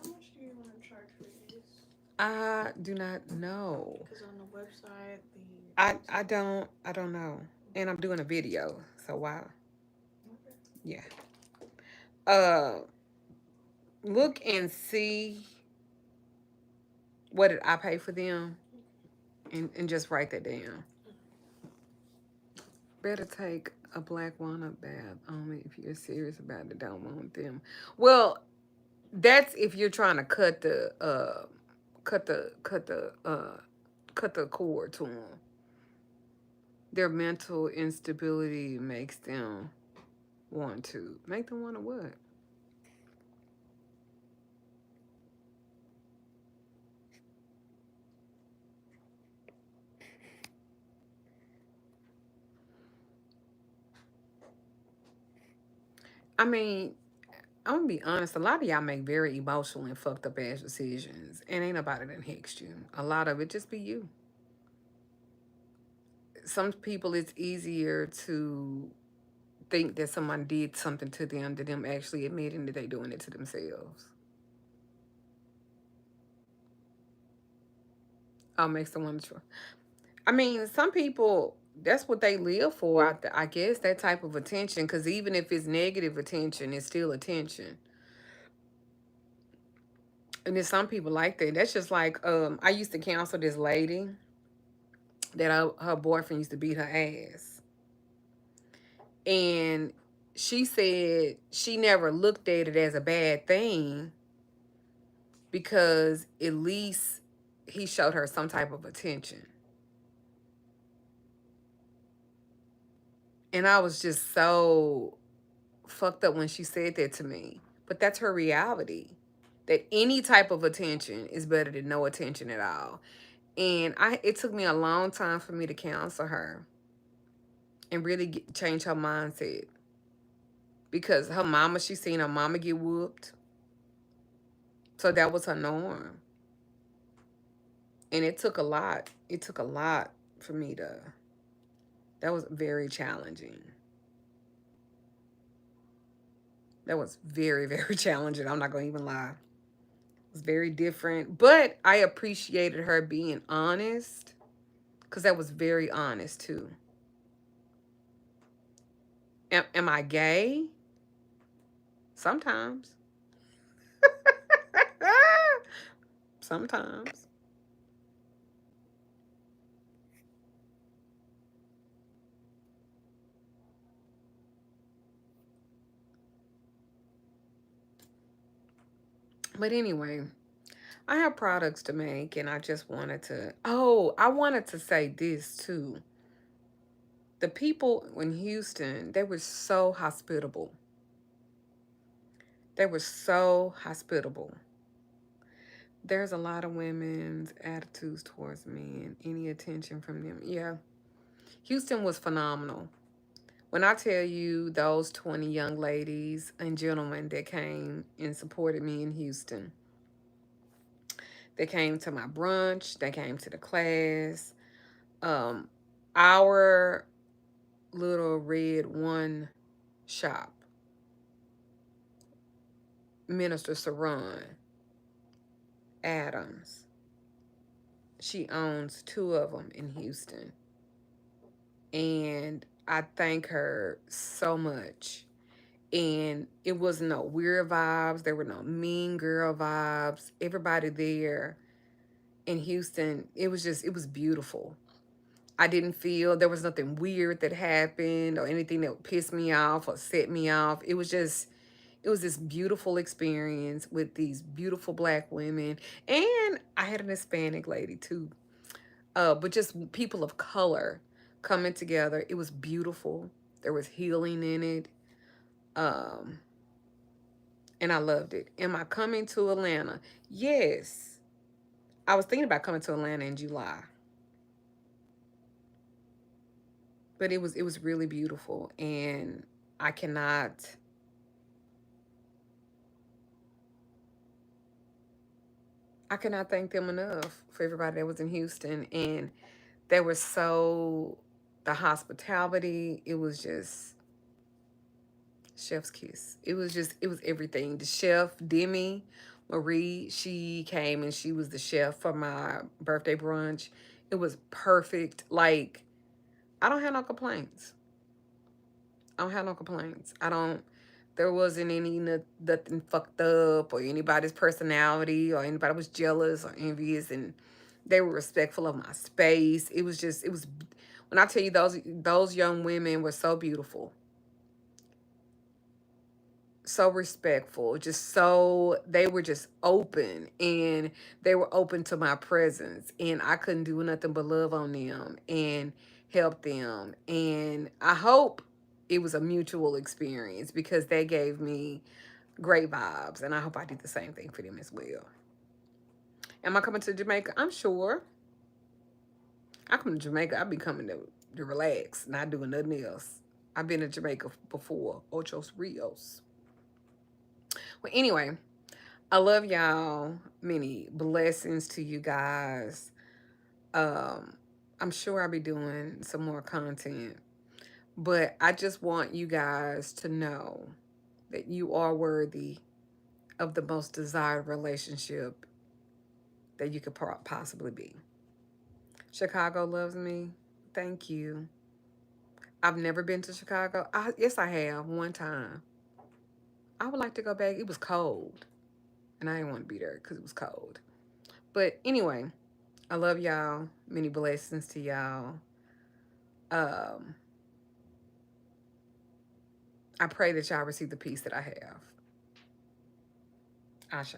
How much do you want to charge for these? I do not know. Because on the website, I don't know. And I'm doing a video, so why? Okay. Yeah. Uh, look and see what did I pay for them, and just write that down. Better take a black walnut bath only if you're serious about it. Don't want them. Well, that's if you're trying to cut the cut the cut the cord to them. Their mental instability makes them want to make them want to what? I mean, I'm gonna be honest. A lot of y'all make very emotional and fucked up ass decisions, and ain't nobody that hexed you. A lot of it just be you. Some people, it's easier to think that someone did something to them than them actually admitting that they doing it to themselves. Makes someone try. I mean, some people, that's what they live for. I guess that type of attention, because even if it's negative attention, it's still attention. And there's some people like that. That's just like I used to counsel this lady that her boyfriend used to beat her ass, and she said she never looked at it as a bad thing because at least he showed her some type of attention. And I was just so fucked up when she said that to me. But that's her reality. That any type of attention is better than no attention at all. And it took me a long time for me to counsel her and really change her mindset. Because her mama, she seen her mama get whooped. So that was her norm. And it took a lot. It took a lot for me to, that was very challenging. That was very, very challenging. I'm not going to even lie. It was very different. But I appreciated her being honest because that was very honest too. Am I gay? Sometimes. Sometimes. But anyway, I have products to make and I just wanted to. Oh, I wanted to say this too. The people in Houston, they were so hospitable. They were so hospitable. There's a lot of women's attitudes towards me and any attention from them. Yeah. Houston was phenomenal. When I tell you those 20 young ladies and gentlemen that came and supported me in Houston, they came to my brunch, they came to the class. Um, our little red one shop, Minister Saran Adams, she owns two of them in Houston. And I thank her so much. And it was no weird vibes. There were no mean girl vibes. Everybody there in Houston, it was beautiful. I didn't feel there was nothing weird that happened or anything that pissed me off or set me off. It was this beautiful experience with these beautiful black women. And I had an Hispanic lady too. But just people of color coming together. It was beautiful. There was healing in it. Um, and I loved it. Am I coming to Atlanta? Yes. I was thinking about coming to Atlanta in July. But it was really beautiful and I cannot I cannot thank them enough for everybody that was in Houston. And they were so, the hospitality, it was just chef's kiss. It was just, it was everything. The chef, Demi Marie, she came and she was the chef for my birthday brunch. It was perfect. Like, I don't have no complaints. I don't have no complaints. I don't, there wasn't any nothing fucked up or anybody's personality or anybody was jealous or envious, and they were respectful of my space. It was just, it was, when I tell you those young women were so beautiful, so respectful, just so, they were just open, and they were open to my presence, and I couldn't do nothing but love on them and help them. And I hope it was a mutual experience because they gave me great vibes, and I hope I did the same thing for them as well. Am I coming to Jamaica? I'm sure. I come to Jamaica, I be coming to relax, not doing nothing else. I've been to Jamaica before, Ochos Rios. Well, anyway, I love y'all. Many blessings to you guys. Um, I'm sure I'll be doing some more content, but I just want you guys to know that you are worthy of the most desired relationship that you could possibly be. Chicago loves me. Thank you. I've never been to Chicago. Yes, I have one time. I would like to go back. It was cold, and I didn't want to be there because it was cold. But anyway, I love y'all. Many blessings to y'all. Um, I pray that y'all receive the peace that I have. Ashe.